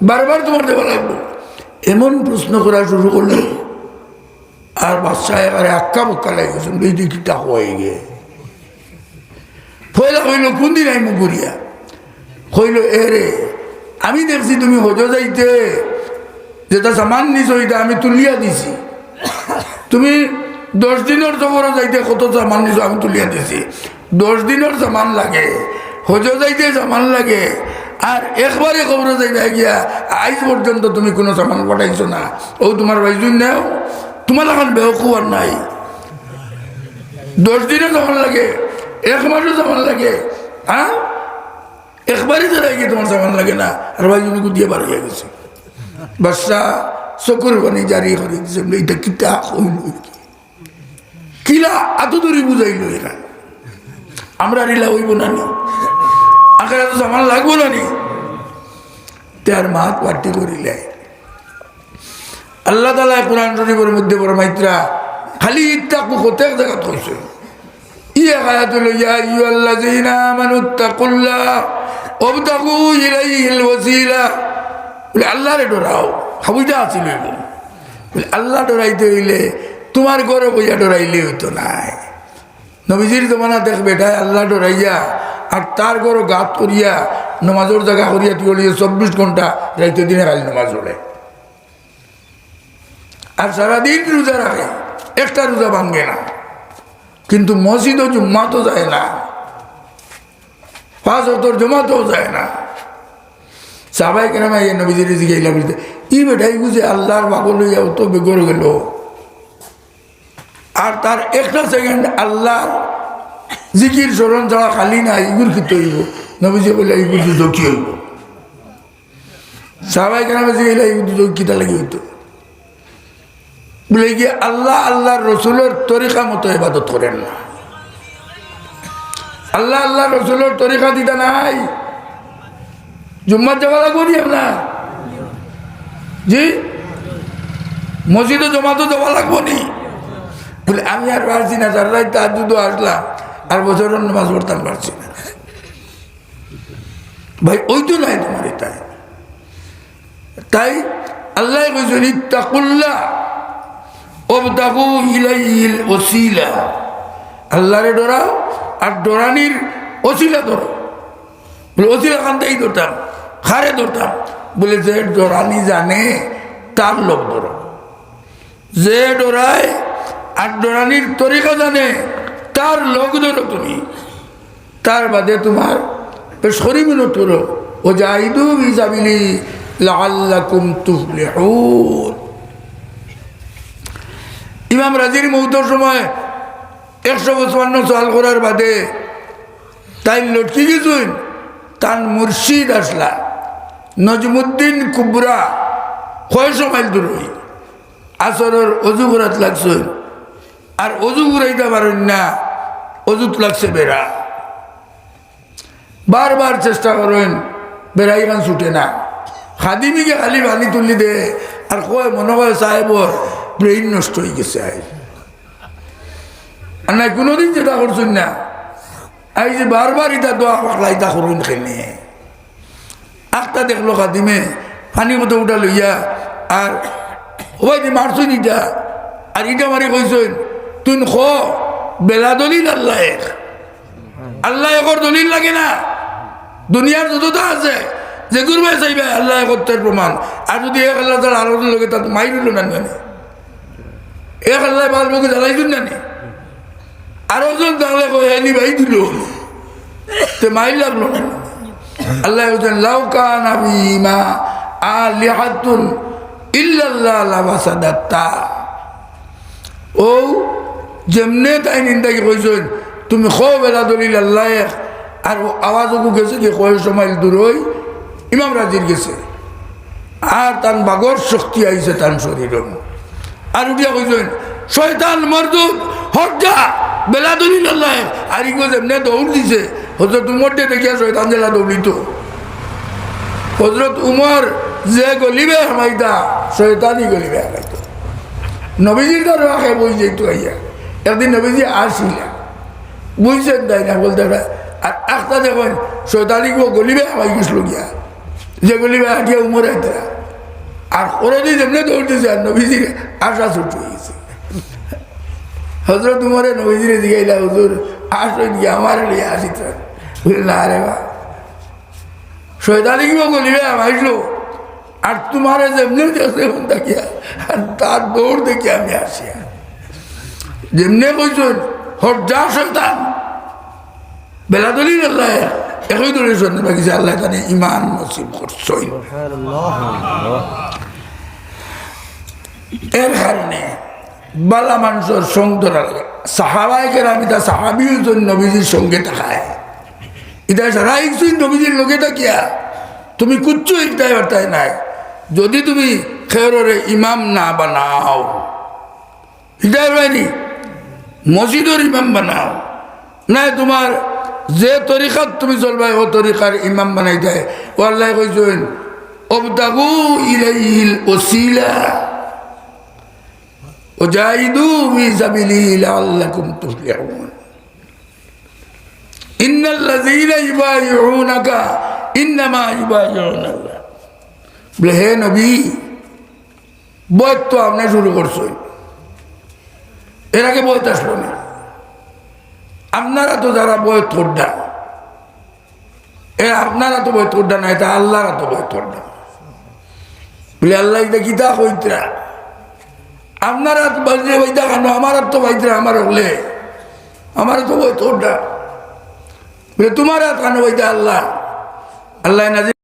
বারবার তোমার দেওয়া লাগবো। এমন প্রশ্ন করা শুরু করলো আর বাচ্চা এবারে আক্কা বক্কা লাগে গেছে, এই দিকে টাকা হয়ে গিয়ে পয়লা কইল কোন দিন আইম ঘুরিয়া? কইল এ রে আমি দেখছি তুমি হজ যাইতে যেটা সামান নিছো এটা আমি তুলিয়া দিছি, তুমি 10 দিনের সফর যাইতে কত সামান নিছো আমি তুলিয়া দিছি, 10 দিনের সামান লাগে, হজ যাইতে সামান লাগে, আর একবারে খবর যাইবে গিয়া আজ পর্যন্ত তুমি কোনো সামান পাঠাইছো না। ও তোমার ভাইজুন নেও, তোমার এখন বেহকুব আর নাই। 10 দিনের সামান লাগে, 1 মাসও সামান লাগে, হ্যাঁ একবারই দাঁড়াই গিয়ে তোমার সামান লাগে না, আর ভাইজুনকে দিয়ে বার হয়ে গেছে। বাচ্চা চকুর বানি জারি করে দিচ্ছে, এটা কিতা হইল কিলা এত দূরে বুঝাইল এরা, আমরা রিলা হইব না নি, আগে এত সামান লাগবো না নি? তার মাত পার্টি করিলে আল্লাহ তাআলা কোরআন শরীফের মধ্যে ফরমাইতরা খালি ইত্তাকু প্রত্যেক জায়গা কইছে, ইয়া আয়াতুল ইয়া আইয়ুহাল্লাযীনা আমানুত্তাকুল্লাহ ওয়াবতাগু ইলাইহিল ওয়াসিলা, বলে আল্লাহরে ডরাও। হাবুইটা আছিল বলে আল্লাহ ডরাইতে হইলে তোমার ঘরে বইয়া ডরাইলে হইতো নাই। নবীজির জমানা দেখ বেটায় আল্লাহ ডরাইয়া আর তার ঘর গাত করিয়া নমাজের জায়গা করিয়া তুই 24 ঘন্টা রাইতে দিনে খালি নমাজ পড়ে, আর সারাদিন রোজা রাখে, একটা রোজা ভাঙ্গে না, কিন্তু মসজিদ ও জুম্মা তো যায় না, 5 ওয়াক্তের জমাতেও যায় না। সাহাবায়ে কেরাম এই নবীজির জিগাইলা বলতে ই বেটাই বুঝে আল্লাহর পাগল হইয়া তো বেগর গেল, আর তার একটা সেকেন্ড আল্লাহ জিকির স্মরণ ছাড়া খালি না, ইগুর কি হইব? নবীজি বলে ইগুর দুধ কি হইব? সাহাবায়ে কেরাম জিগাইলা ইগুর দুধ কিটা লাগি হইতো? বলে গিয়ে আল্লাহ আল্লাহর রসুলের তরিকা মতো ইবাদত করেন না, আল্লাহ আল্লাহ রসুলের তরিকা দিতে নাই। জুম্মার যাওয়া লাগবো নি আপনার? জি মসজিদে জমাতো যাওয়া লাগবো নি? বলে আমি আর পারছি না, সারা রাত তাহাজ্জুদ আসলাম আর বছরের নামাজ পড়তাম পারছি না। ভাই ওই তো নাই তোমার এটা। তাই আল্লাহ কইছেন ইত্তাকুল্লাহ ওয়াবতাগু ইলাইহিল ওসিলা, আল্লাহরে ডরাও আর ডরানির ওসিলা ধরো। বলে ওসিলা খানতেই ধরতাম, খারে ধরতাম? বলে যে ডরানি জানে তার লোক ধরো, যে ডরায় আর ডরানির তরিকা জানে তার লোক ধরো তুমি, তার বাদে তোমার শরীর মিনত করো। ও জাহিদু ফি সাবিলি লাআল্লাকুম তুফলিহুন। ইমাম রাজির মৌতের সময় 155 সাল করার বাদে তাই লটকি গেছেন, তার মুর্শিদ আসলা নজমুদ্দিন কুবরা 600 মাইল দূর হই আসরের অজু করাত লাগছেন, আর অজু ঘুরাইতে পারেন না, অজুত লাগছে বেড়া, বারবার চেষ্টা করেন বেড়া ইখান ছুটে না, খাদিমিকে খালি পানি তুলি দে আর কয় মনে হয় সাহেবর ব্রেইন নষ্ট হয়ে গেছে। আর না কোনোদিন যেটা করছেন না, এই যে বারবার ইটা দোয়া পাকলা ইটা করুন খেলে একটা দেখলো খাদিমে পানি মতো উঠা লইয়া আর ওই যে মারছুন ইটা, আর ইটা মারি কইছেন তুই খ বেলা দলিল আল্লাহ এক। আল্লাহ একর দলিল লাগে না। দুনিয়ার যতটা আছে যে গুরবাই চাইবে আল্লাহ একত্রের প্রমাণ। আর যদি এক আল্লাহ তার আরো লোকে তার মাই দিল না জানে, এক আল্লাহ বালবকে জ্বালাই দিল না, আরো জন তাহলে হেনি ভাই দিল তো মাই লাগলো না। আল্লাহ বলছেন লাউ কানা ফীহিমা আলিহাতুন ইল্লাল্লাহ লাফাসাদাতা। ও যেমনে তাই নিন্দাকে কইছেন তুমি খো বেলা দলিল আল্লাহ এক, আর আওয়াজও গেছে কি কয়েকশো মাইল দূর হই ইমাম রাজির গেছে, আর তার বাগর শক্তি আইছে তার শরীর। আর উঠিয়া কইছেন শয়তান মরদুদ হজ্জা বেলা দলিল আল্লাহ, আর ইগো যেমনে দৌড় দিছে হজরত উমর দিয়ে দেখিয়া শয়তান জেলা দৌড়িত। হজরত উমর যে গলিবে হামাইতা শয়তানই গলিবে হামাইত। নবীজির তার আখে বই যেত আইয়া একদিন নবীজি আসিলা বুঝছেন তাই না বলতে আর একটা দেখেন শয়তানি গলিবে হামাই গেছিল গিয়া, যে গলিবে আটিয়া উমর আইতা আর ওরদি যেমনি দৌড় দিছে আর নবীজির আশা ছুটি হয়েছে। হজরত উমরে নবীজিরে জিগাইলা হুজুর আসো গিয়ে আমার লিয়ে আসিত না রে বা শয়তানি গলিবে হামাইছিল আর তোমার যেমনি দেখিয়া আর তার দৌড় দেখি আমি আসিয়া যেমনি কইছেন হজ্জা শয়তান বেলা দলিল আল্লাহ একই দলিল শুনতে পাকিছে আল্লাহ তানে ইমান নসিব করছই। এর কারণে বালা মানুষের সঙ্গ ধরা লাগে। সাহাবায়ে কেরাম তা সাহাবীও জন্য নবীজির সঙ্গে থাকায় এটা সারা একজন নবীজির লোকে থাকিয়া তুমি কুচ্ছু ইটাই বার্তায় নাই। যদি তুমি খেররে ইমাম না বানাও ইটাই হয়নি মসজিদের ইমাম বানাও নাই, তোমার যে তরিকাত তুমি চলবাই ও তরিকার ইমাম বানাই দেয়। ও আল্লাহ কইছেন অবতাগু ইলাইহিল ওসিলা ওয়াজাহিদু ফি সাবিলিহি লাআল্লাকুম তুফলিহুন। ইন্নাল্লাযীনা ইউবাইউনাকা ইন্নামা ইউবাইউনা আল্লাহ। বলে হে নবী বয়স তো আপনি শুরু করছেন, এর আগে বয়স আসলো না। আপনারা তো যারা বয়স থোড্ডা আপনারা তো বয়স থোড্ডা না, এটা আল্লাহরা তো বয়স থোড্ডা। বলে আল্লাহ এটা গীতা কইতরা আপনারা বাজে বইতা কেন আমার তো বাইতরা আমার হলে আমার তো বয়স থোড্ডা। বলে তোমার কেন বইতা আল্লাহ আল্লাহ নাজির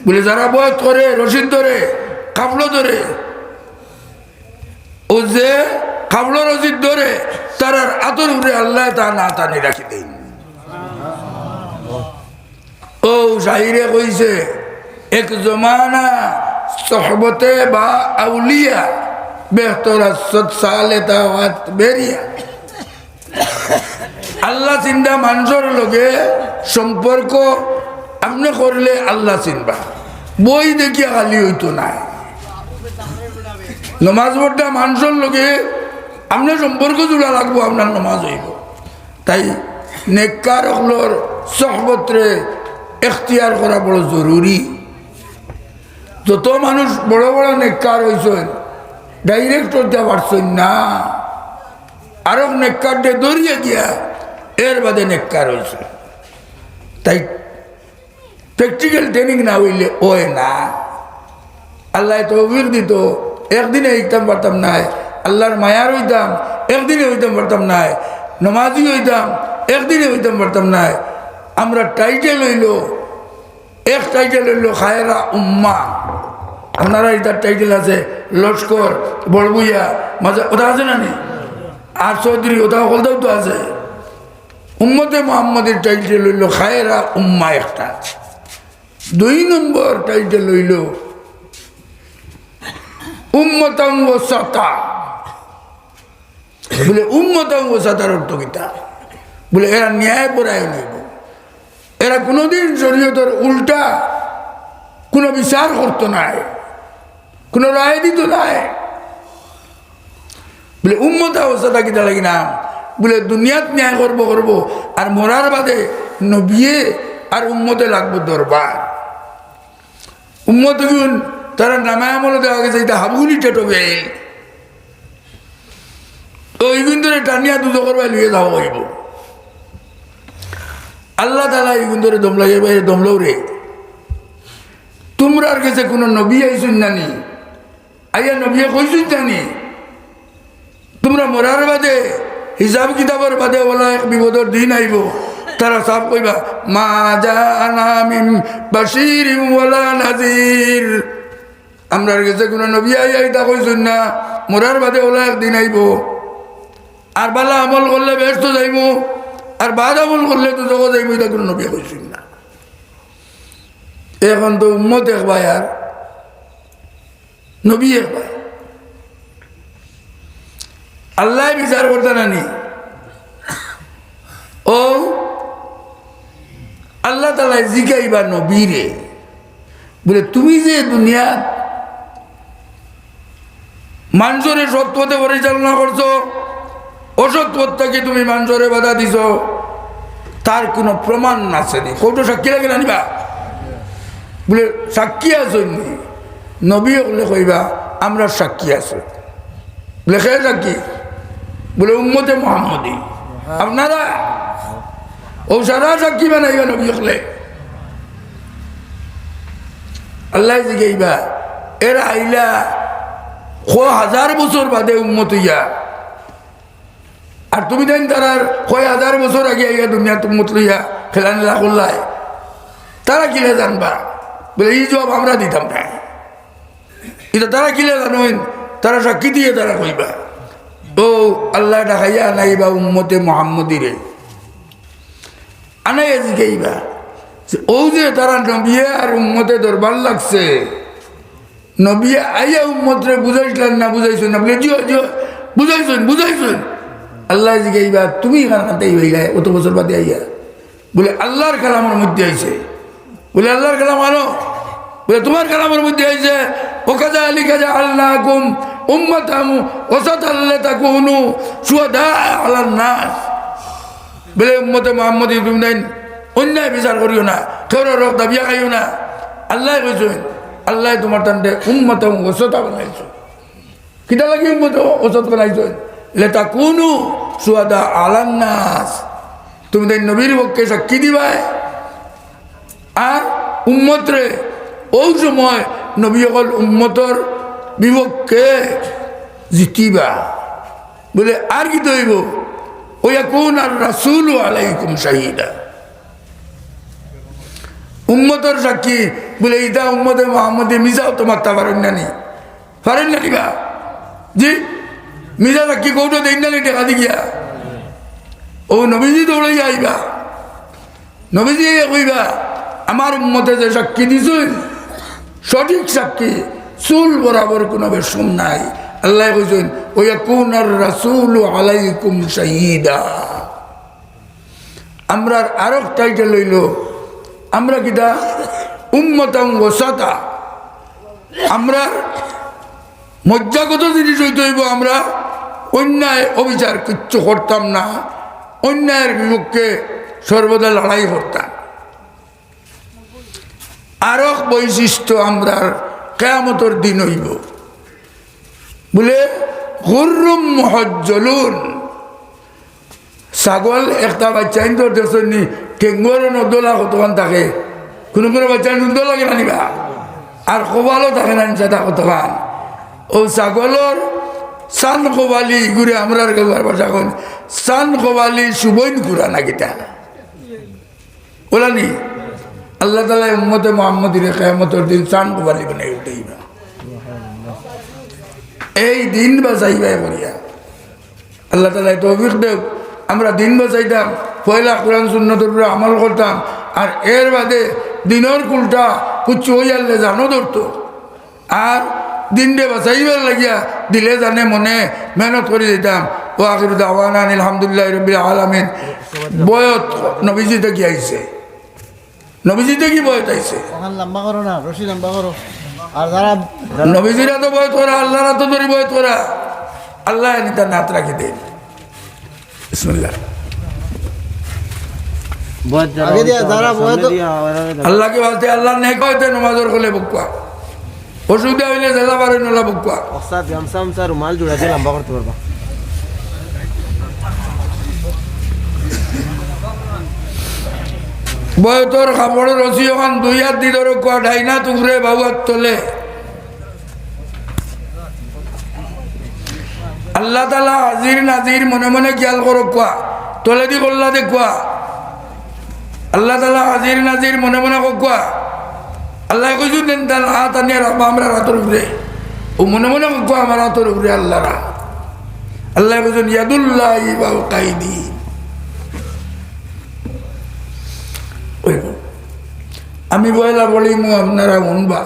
বলে যারা বয়স করে রশিদ ধরে কাবলো ধরে ও যে কাবলো রশিদ ধরে তার আতর উপরে আল্লাহ তা না টানি রাখি দেন। ও শাহিরে কইছে এক জমানা সোহবতে বা আউলিয়া বেহতর সালে তাওয়াত বেরিয়া। আল্লাহ চিন্তা মানুষের লগে সম্পর্ক আপনি করলে আল্লাহ চিনবা, বই দেখিয়া খালি হইতো না। নমাজ পড়টা মানুষের লগে আপনার সম্পর্ক জোড়া লাগবো, আপনার নমাজ হইব। তাই নেককার হলোর সহবতরে এখতিয়ার করা বড় জরুরি। যত মানুষ বড় বড় নেককার হয়েছেন ডাইরেক্ট হইতে পারছেন না, আরো নেককার দিয়ে দৌড়িয়ে গিয়া এর বাদে নেককার হয়েছে। তাই প্র্যাকটিক্যাল ট্রেনিং না হইলে ওই না। আল্লাহ তৌফিক দিত একদিনে হইতাম পারতাম নাই, আল্লাহর মায়ার হইতাম একদিনে হইতাম পারতাম নাই, নমাজি হইতাম একদিনে হইতাম পারতাম নাই। আমরা টাইটেল হইল এক টাইটেল হইল খায়রা উম্মা। আপনারা এটার টাইটেল আছে লস্কর বড়বুইয়া মাঝে ওটা আছে না নি, আর চৌধুরী ওটা হলদাও তো আছে। উম্মতে মুহাম্মাদের টাইটেল হইল খায়রা উম্মা একটা। 2 নম্বর টাইটেল হইল উম্মতাম ওয়াসাতা। বলে উম্মতাম ওয়াসাতার অর্থ কিতা? বলে এরা ন্যায় পরায়ণ হইব, এরা কোনোদিন শরীয়তের উল্টা কোনো বিচার করতো নাই, কোনো রায় দিত নাই। বলে উম্মতা ওয়াসাতা কিতা লাগি না? বলে দুনিয়াত ন্যায় করবো আর মরার বাদে নবিয়ে আর উম্মতে লাগবো দরবার। উম্মত গুণ তারা নামে আমল দেওয়া গেছে এটা হাবুলি টেটো বেল ওই কিন্তু টানিয়া দুজকর বাই লুয়ে যাওয়া হইব আল্লাহ তালা এই কিন্তু দমলাই দমলও রে তোমরার কাছে কোনো নবী আইসুন নানি আইয়া নবী কইসুন জানি তোমরা মরার বাদে হিসাব কিতাবের বাদে ওলা এক বিপদের দিন আইব তারা সব কইবা মা জানা মিন বাশীরিন ওয়ালা নাযীর আমরার কাছে কোনো নবী আইয়া এটা কইসুন না মরার বাদে ওলা একদিন আইব আর বালা আমল করলে ব্যস্ত যাইব আর বাদ আমল করলে তো জগৎ যাইব এটা কোনো নবী কইসুন না এখন তো উম্মত এক ভাই আর নবী এক ভাই আল্লাহ বিচার করতে নানি ও আল্লাহ তালা জিগাইবা নবীরে বলে তুমি যে দুনিয়া মানুষের সৎপথে পরিচালনা করছো অসৎ পথ থেকে তুমি মানুষের বাধা দিছ তার কোনো প্রমাণ আছে নি কৌটো সাক্ষী লাগে নানিবা বলে সাক্ষী আছো নবী বলে কইবা আমরা সাক্ষী আছো লেখে সাক্ষী বলে উম্মতে মুহাম্মদী আপনারা ও সারা সাক্ষী বানাইবা নবী হলে আল্লাহ জিগাইবা এরা আইলা 1000 বছর বাদে উম্মত হইয়া আর তুমি দেন তারার 1000 বছর আগে আইয়া দুনিয়া উম্মত লইয়া খেলানিলা করলাই তারা কিলে জানবা বলে এই জবাব আমরা দিতাম না এটা তারা কিলে জানেন তারা সাক্ষী দিয়ে তারা কইবা ও আল্লাহ ডাকাইয়া আনাইবা উম্মতে মুহাম্মদীরে আনাইয়া জিগাইবা ও যে তারা নবিয়ে আর উম্মতে দরবার লাগছে নবিয়ে আইয়া উম্মতরে বুঝাইছিলেন না বুঝাইছেন না বলে জিও জিও বুঝাইছেন আল্লাহ জিগাইবা তুমি এখানটাই হইলা অত বছর বাদে আইয়া বলে আল্লাহর কালামের মধ্যে আইছে বলে আল্লাহর কালাম আনো বলে তোমার কালামের মধ্যে আইছে ওকাযালিকা জাআলনাকুম উম্মাতাম ওয়াসাতাল লিতাকুনু শুহাদা আলান নাস বলে উম্মতে মুহাম্মদী তুমি দেন অন্যায় বিচার করিও না কেউ রক দাবিয়া খাইও না আল্লাহ কইছেন আল্লাহ তোমার টানতে উম্মাতাম ওয়াসাতা বানাইছো কিটা লাগি উম্মত ওয়াসাত বানাইছো লিতাকুনু শুহাদা আলান নাস তুমি দেন নবীর পক্ষে সাক্ষী দিবাই আর উম্মতরে ওই সময় নবী অকল উম্মতর বিপক্ষে জিতিবা বলে আর কি তৈব ওয়াকুন আর রাসূলু আলাইকুম শাহীদা উম্মতর সাক্ষী বলে এটা উম্মতে মুহাম্মদী মিজাও তো মারতে পারেন না নিবা জি মিজা সাক্ষী কৌটো দেন না টেকা দি গিয়া ও নবীজি দৌড়ে যাইবা নবীজি কইবা আমার উম্মতে যে সাক্ষী দিছেন সঠিক সাক্ষী চুল বরাবর কোনো বেশম নাই আল্লাহ কইছেন ওয়াকুনার রাসূলু আলাইকুম শাহীদা আমরা আরেক টাইটেল লইল আমরা কিটা উম্মতাম ওয়াসাতা আমরা মজ্জাগত জিনিস হইতে হইব আমরা অন্যায় অবিচার কিচ্ছু করতাম না অন্যায়ের বিপক্ষে সর্বদা লড়াই করতাম আরক বৈশিষ্ট্য আমরা কিয়ামতের দিন হইব বলে গুররুম মুহাজ্জালুন ছাগল একটা বাচ্চা ইন্দর দেখছেন ঠেঙ্গর নদলা কতক্ষণ থাকে কোনো বাচ্চা নদল লাগে না নিবা আর কবালও থাকে না নিচা কতক্ষণ ও ছাগলর সান কবালি ঘুরে আমরা ভাষা কন সান কবালি সুবইন ঘুরা না গীতা ওলা নি আল্লাহ তালা উম্মতে মুহাম্মদীর কিয়ামতের দিন চান কবালি বানাই উঠাইবা এই দিন বাঁচাইবা বলিয়া আল্লাহ তালা তৌফিক দেব আমরা দিন বাঁচাইতাম পয়লা কোরআন সুন্নতের উপরে আমল করতাম আর এর বাদে দিনের কুলটা কুচ্ছু হয়ে আনলে জানো ধরতো আর দিনটা বাঁচাইবার লাগিয়া দিলে জানে মনে মেহনত করে দিতাম ও আখির দাওয়ানা আলহামদুলিল্লাহ রাব্বিল আলামিন বয়ত নবীজিতে কি আইছে নবীজিতে কি বয়ত আইছে লম্বা করো না রশি লম্বা করো আর যারা নবীজিরা তো বয়ত করা আল্লাহরা তো ধরি বয়ত করা আল্লাহ নিতা নাত রাখি দেন বিসমিল্লাহ আগে দিয়া যারা বয়ত আল্লাহকে বলতে আল্লাহ নেক হইতে নামাজের কোলে বকবা অসুবিধা হইলে যারা পারে নলা বকবা ওস্তাদ গামসা আমসা রুমাল জুড়া দিয়ে লম্বা করতে পারবা বয়তর কাপড়ের রসি ওখান 2 হাত দি ধরে কোয়া ডাইনা তুমরে বাবুয়ার তোলে আল্লাহ তালা হাজির নাজির মনে মনে খেয়াল করো কোয়া তোলে দি করলা দে কোয়া আল্লাহ তালা হাজির নাজির মনে মনে কোয়া আল্লাহ কইছুন দেন তার হাত আনিয়ে রাখবো আমরা হাতের উপরে ও মনে মনে কোয়া আমার হাতের উপরে আল্লাহ আল্লাহ কইছুন ইয়াদুল্লাহ কাইদি আমি বয়লা বলিমু আপনারা শুনবা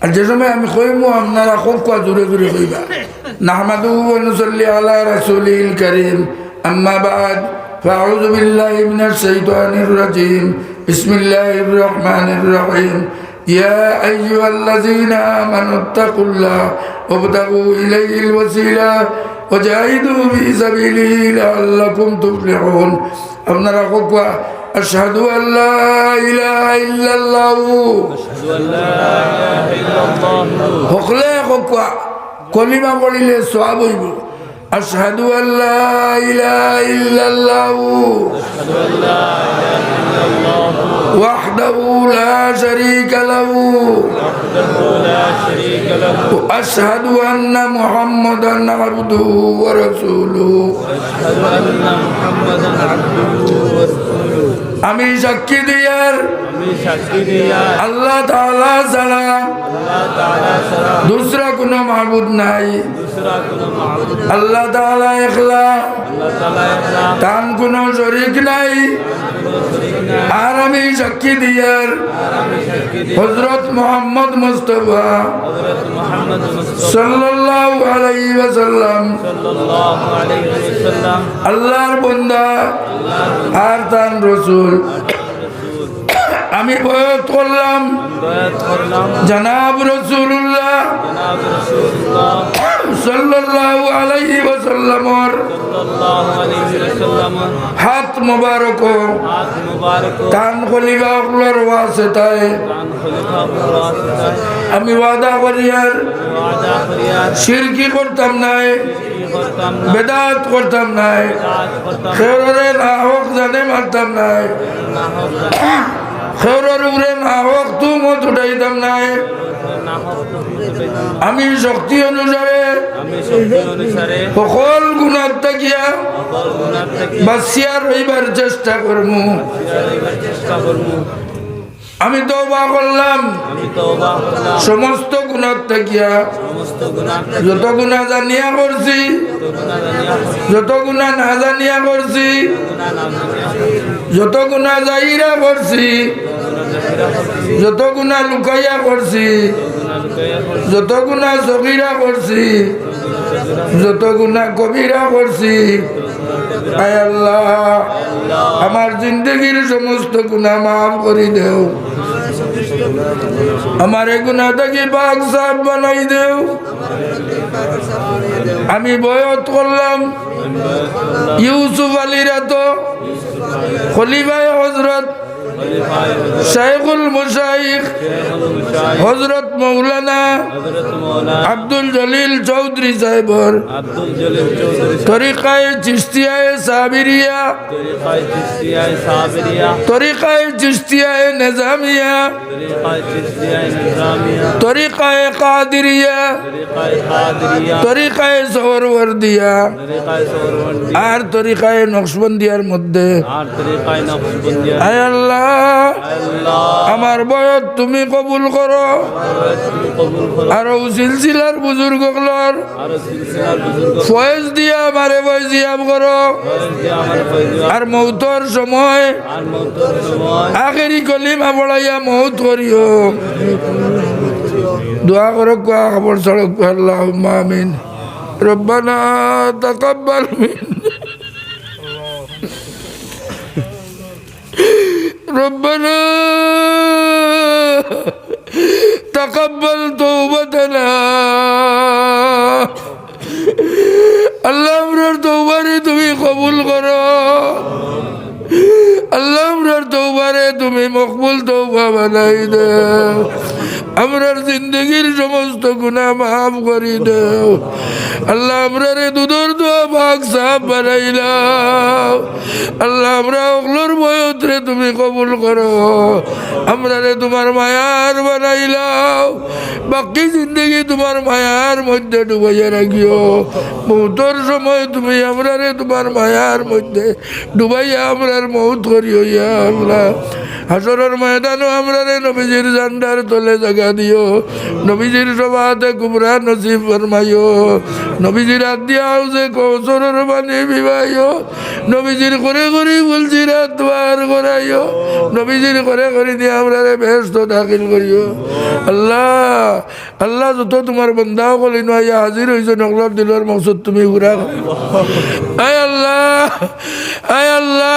আর যে সময় আমি কইমু আপনারা খুব কোয়া জোরে জোরে কইবা নাহমাদুহু ওয়া নুসাল্লি আলা রাসূলিল কারীম আম্মা বা'দ ফাআউযু বিল্লাহি মিনাশ শাইতানির রাজীম বিসমিল্লাহির রহমানির রহিম ইয়া আইয়ুহাল্লাযীনা আমানুত্তাকুল্লাহ ওয়াবতাগু ইলাইহিল ওয়াসিলা ওয়াজাহিদু ফি সাবিলিহি লাআল্লাকুম তুফলিহুন আপনারা খুব কোয়া أشهد أن لا إله إلا الله أشهد أن لا إله إلا الله هقلا هقوا كلمة قليلة صعبة أشهد أن لا إله إلا الله أشهد أن لا إله إلا الله وحده لا شريك له وحده لا شريك له وأشهد أن محمدا عبده ورسوله وأشهد أن محمدا عبده ورسوله আমি সাক্ষী দিয়ার আল্লাহ তাআলা ছাড়া दूसरा কোনো মাবুদ নাই আল্লাহ তাআলা একলা তার কোনো শরীক নাই আর আমি সাক্ষী দিয়ার হযরত মুহাম্মদ মুস্তাফা সাল্লাল্লাহু আলাইহি ওয়াসাল্লাম আল্লাহর বান্দা আর তার রাসূল আমি বয়াত করলাম জনাব রাসূলুল্লাহ সাল্লাল্লাহু আলাইহি ওয়াসাল্লামর হাত মুবারক তান খলিফা আল্লাহর ওয়াসিতায় আমি ওয়াদা করিয়ার শিরকি করতাম নাই বেদাত করতাম নাই খেরে না হোক জানে মারতাম নাই খেরের উপরে না হোক তুমত উঠাইতাম নাই আমি শক্তি অনুসারে সকল গুণার থাকিয়া বাঁচিয়া রইবার চেষ্টা করবো আমি তওবা করলাম সমস্ত গুনাহ থাকিয়া যত গুনাহ জানিয়া করছি যত গুনাহ না জানিয়া করছি যত গুনাহ জাহিরা করছি যত গুনাহ লুকাইয়া করছি যত গুনাহ সগীরা করছি যত গুনাহ কবিরা করছি আয় আল্লাহ আমার জিন্দগির সমস্ত গুনাহ মাফ করে দেও আমার এই গুনাহ থেকে পাক সাফ বানাই দেও আমি বয়াত করলাম ইউসুফ আলীরা তো খলিফায়ে হযরত শাইখুল মুশাইখ হযরত মাওলানা আব্দুল জলিল চৌধুরী সাহেবর তরিকায়ে চিশতিয়ায়ে সাবিরিয়া তরিকায়ে চিশতিয়ায়ে নিজামিয়া তরিকায়ে কাদিরিয়া তরিকায়ে সোহরওয়ার্দিয়া আর তরিকায়ে নকশবন্দিয়ার মধ্যে আয় আল্লাহ আমার বয়স তুমি কবুল করো আর সিলসিলার বুজুর্গগুলোর ফয়েজ দিয়া আমারে ফয়েজিয়াব করো আর মৌতর সময় আখেরি কলিমা পড়াইয়া মৌত করিও দোয়া করো কোয়া খবর সড়ক আল্লাহুম্মা আমিন রব্বানা তাকাব্বাল মিন্না ربنا تقبل توبتنا আল্লাহ আমরার তওবারে তুমি কবুল করো আল্লাহ আমরার তওবারে তুমি মকবুল তওবা বানাই দাও আমরার জিন্দগির সমস্ত গুনাহ মাফ করে দাও আল্লাহ আমরা রে দুধর দোয়া ভাগ সাপ বানাইলাম আল্লাহ আমরা অগলোর বয়ত রে তুমি কবুল করো আমরা রে তোমার মায়ার বানাইলাম বাকি জিন্দগি তোমার মায়ার মধ্যে ডুবাইয়া রাখিও মৌতর সময় তুমি আমরা রে তোমার মায়ার মধ্যে ডুবাইয়া আমরার মৌত করিও ইয়া আল্লাহ হাসরের ময়দানও আমরা রে নবীজির জান্ডার তলে জায়গা দিও নবীজির সভাতে কুবরা নসিব ফরমাইও নবীজির হাত দিয়া যে কৌশলের পানি বিবাইও নবীজির করে করে বলছি রাত বার করাইও নবীজির করে করে দিয়ে আমরা রে বেহেশত দাখিল করিও আল্লাহ আল্লাহ যত তোমার বন্দাও কলি নয় হাজির হয়েছে নকলার দিলের মকসদ তুমি ঘুরা আয় আল্লাহ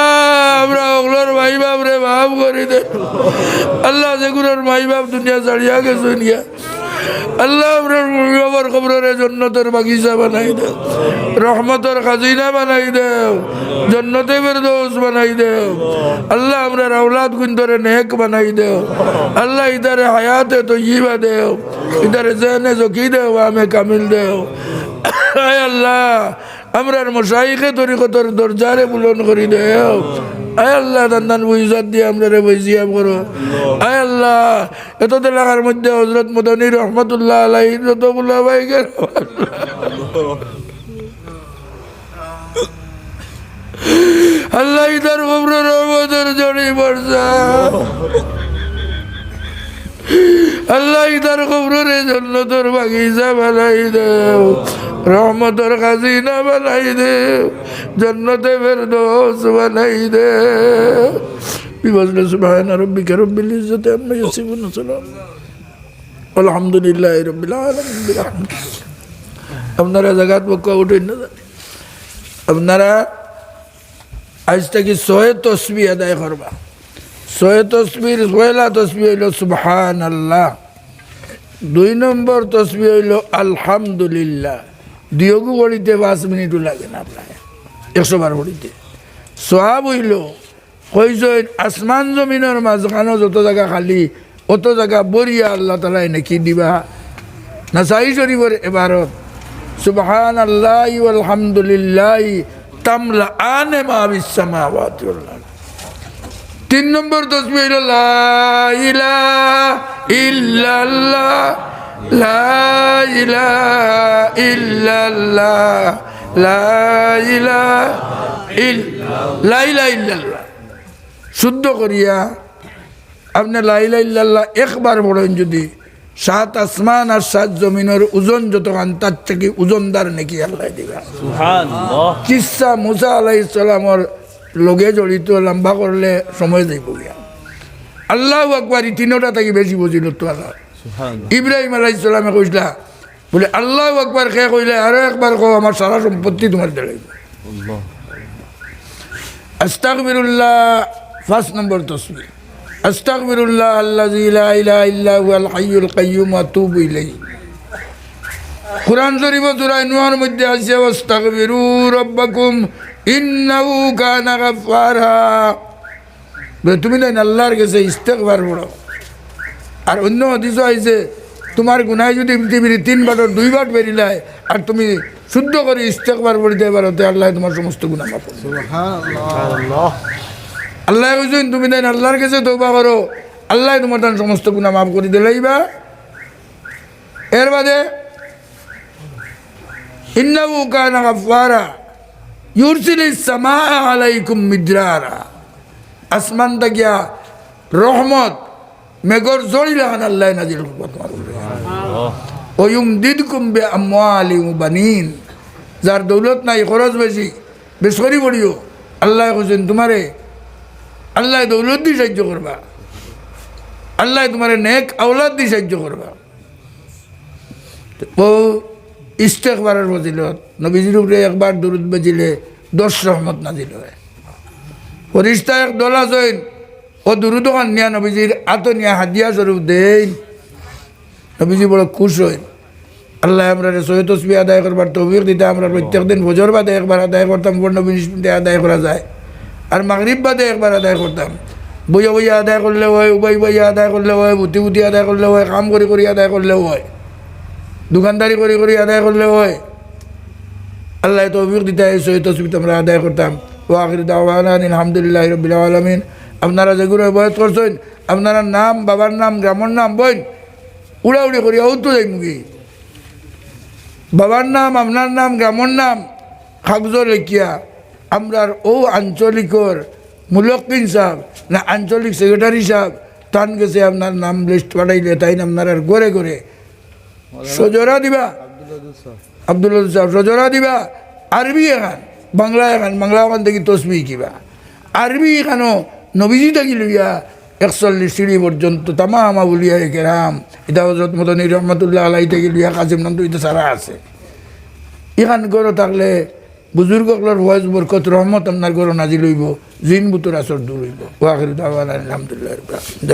আমরা ওগুলোর মাই বাপ রে ভাব করি দে আল্লাহ যেগুলোর মাই বাপ দুনিয়া ছাড়িয়া গেছে নিয়া আল্লাহ আমরা বাবার খবরের জন্নতের বাগিচা বানাই দেও রহমতের খাজিনা বানাই দেও জন্নতে ফেরদৌস বানাই দেও আল্লাহ আমরা আওলাদ গুন্দরে নেক বানাই দেও আল্লাহ ইদারে হায়াতে তৈয়বা দেও ইদারে জেনে জকি দেও আমে কামিল দেও আয় আল্লাহ আমরার মশাইখে তরিকতর দরজারে বুলন করি দেও আয় আল্লাহ দান্দান বুঝাত দিয়ে আমরা রে বৈজিয়াম করো আয় আল্লাহ এত এলাকার মধ্যে হজরত মদনী রহমতুল্লাহ আলাইহি যতগুলা ভাই গেল আল্লাহ ইদার কবরের রহমতের জড়ি বর্ষা আল্লাহ ইদার কবরের জন্নতর বাগিচা বানাই দেও রহমতের খাজিনা বানাই দেও জন্নতে ফেরদৌস বানাই দেও বিবজলে সুবহান রাব্বিকা রব্বিল ইজ্জাতি আম্মা ইয়াসিফুন সালাম আলহামদুলিল্লাহি রাব্বিল আলামিন বিরহমাতিহি আপনারা জাগাত বক্কা উঠেন না আপনারা আজ থেকে 100 তাসবিহ আদায় করবা 100 তসবির পয়লা তসবিহ হইল সুবহানাল্লাহ 2 নম্বর তসবিহ হইল আলহামদুলিল্লাহ দিয়গু পড়িতে 5 মিনিটও লাগে না প্রায় 100 বার পড়িতে সওয়াব হইল কইজন আসমান জমিনের মাঝখানে যত জায়গা খালি অত জায়গা বরিয়া আল্লাহ তাআলা নাকি দিবা নাসাই শরীফের ইবারত সুবহানাল্লাহি ওয়াল হামদুলিল্লাহি তামলাআনে মা বিস সামাওয়াতি ওয়াল আরদ 3 নম্বর তসবিহ হইল লা ইলাহা ইল্লাল্লাহ লা ইলাহা ইল্লাল্লাহ লা ইলাহা ইল্লাল্লাহ শুদ্ধ করিয়া আপনি লা ইলাহা ইল্লাল্লাহ একবার পড়েন যদি 7 আসমান আর 7 জমিনের ওজন যত তার থেকে ওজনদার নাকি আল্লাহ দিবা সুবহানাল্লাহ কিসসা মুসা আলাইহিস সালামের লগে জড়িত লম্বা করলে সময় যাইব গিয়া আল্লাহু আকবার তিনটা থেকে বেশি বুঝিল তো আল্লাহ ইব্রাহিম আলাইহিস সালামে কইলা বলে আল্লাহু আকবার কে কইলে আরো একবার কও আমার সারা সম্পত্তি তোমার দেলাইব আল্লাহ আস্তাগফিরুল্লাহ 5 নম্বর তাসবিহ আস্তাগফিরুল্লাহ আল্লাযী লা ইলাহা ইল্লা হুয়াল হাইয়ুল কাইয়্যুম ওয়া আতুবু ইলাইহি কুরআন শরীফ সূরা নূরের মধ্যে আছে আস্তাগফিরু রাব্বাকুম ইন্নাহু কানা গাফফারা তুমি না আল্লাহর কাছে ইস্তেগফার করো আর অন্য হাদিসে আছে তোমার গুনাহ যদি পৃথিবীর 3 বার 2 বার বেরিলায় আর তুমি শুদ্ধ করে ইস্তেগফার করতে পারো তে আল্লাহ তোমার সমস্ত গুনাহ মাফ করবে সুবহানাল্লাহ আল্লাহ কইছেন তুমি না আল্লাহর কাছে তওবা করো আল্লাহ তোমার সমস্ত গুনাহ মাফ করে দিলাইবা এর বাদে ইন্নাহু কানা গাফফারা ইউরসিলিস সামাআ আলাইকুম মিদরারা আসমান তাকিয়া রহমত মেঘর জড়ি লাগান আল্লাহ নাজিল করবে তোমার উপরে ও ইউমদিদকুম বিআমওয়ালি ওয়া বানিন যার দৌলত নাই খরচ বেশি বেসরি পড়িও আল্লাহ কইছেন তোমারে আল্লাহ দৌলত দিয়ে সাহায্য করবা আল্লাহ তোমারে নেক আওলাদ দিয়ে সাহায্য করবা ও ইস্তেগফারের ফজিলত নবীজির উপরে একবার দরুদ বাজিলে 10 রহমত নাজিল হয় ফেরেশতা এক দল আছেন ও দরুদ খান নিয়া নবীজির আতো নিয়া হাদিয়া স্বরূপ দেন নবীজি বড় খুশ হয় আল্লাহ আমরা 100 তাসবিহ আদায় করবার তৌফিক দিতে আমরা প্রত্যেক দিন ফজর বাদে একবার আদায় করতাম 15 মিনিটে আদায় করা যায় আর মাগরিব বাদে একবার আদায় করতাম বইয়া বইয়া আদায় করলে হয় উবাই বইয়া আদায় করলে হয় বুতি বুতি আদায় করলে হয় কাম করে করে আদায় করলে হয় দোকানদারি করে করে আদায় করলে হয় আল্লাহ তৌফিক দিতে সহিত তসবিহ আমরা আদায় করতাম ওয়া আখির দাওয়ানা আলহামদুলিল্লাহি রাব্বিল আলামিন। আপনারা যেগুলো বয়স করছেন আপনারা নাম বাবার নাম গ্রামের নাম বইন উড়াউড়ি করিয়া উত্তর যাই মুগি বাবার নাম আপনার নাম গ্রামের নাম কাগজ লেখিয়া আমরার ও আঞ্চলিকর মুলক্কিন সাহেব না আঞ্চলিক সেক্রেটারি সাহেব তান গেছে আপনার নাম লিস্ট পাঠাইলে তাই আপনার আর ঘরে ঘরে সজরা দিবা আব্দুল্লাহ সাহেব সজরা দিবা আরবি এখান বাংলা এখান থেকে তসবি কিবা আরবি এখানো নবীজি থাকি লইয়া 41 সিঁড়ি পর্যন্ত তামাম আউলিয়া কেরাম এটা হযরত মদনী রহমতুল্লাহ আলাইহি থেকে লইয়া কাজিম নাম তো এটা সারা আছে। এখান গড় থাকলে বুজুর্গগুলোর ওয়াজ বরকত রহমত আপনার গড় নাজিল হইব জিন বুতুর আসর দূর হইব। ওয়া আখিরু দাওয়ানা আলহামদুলিল্লাহি রাব্বিল আলামিন।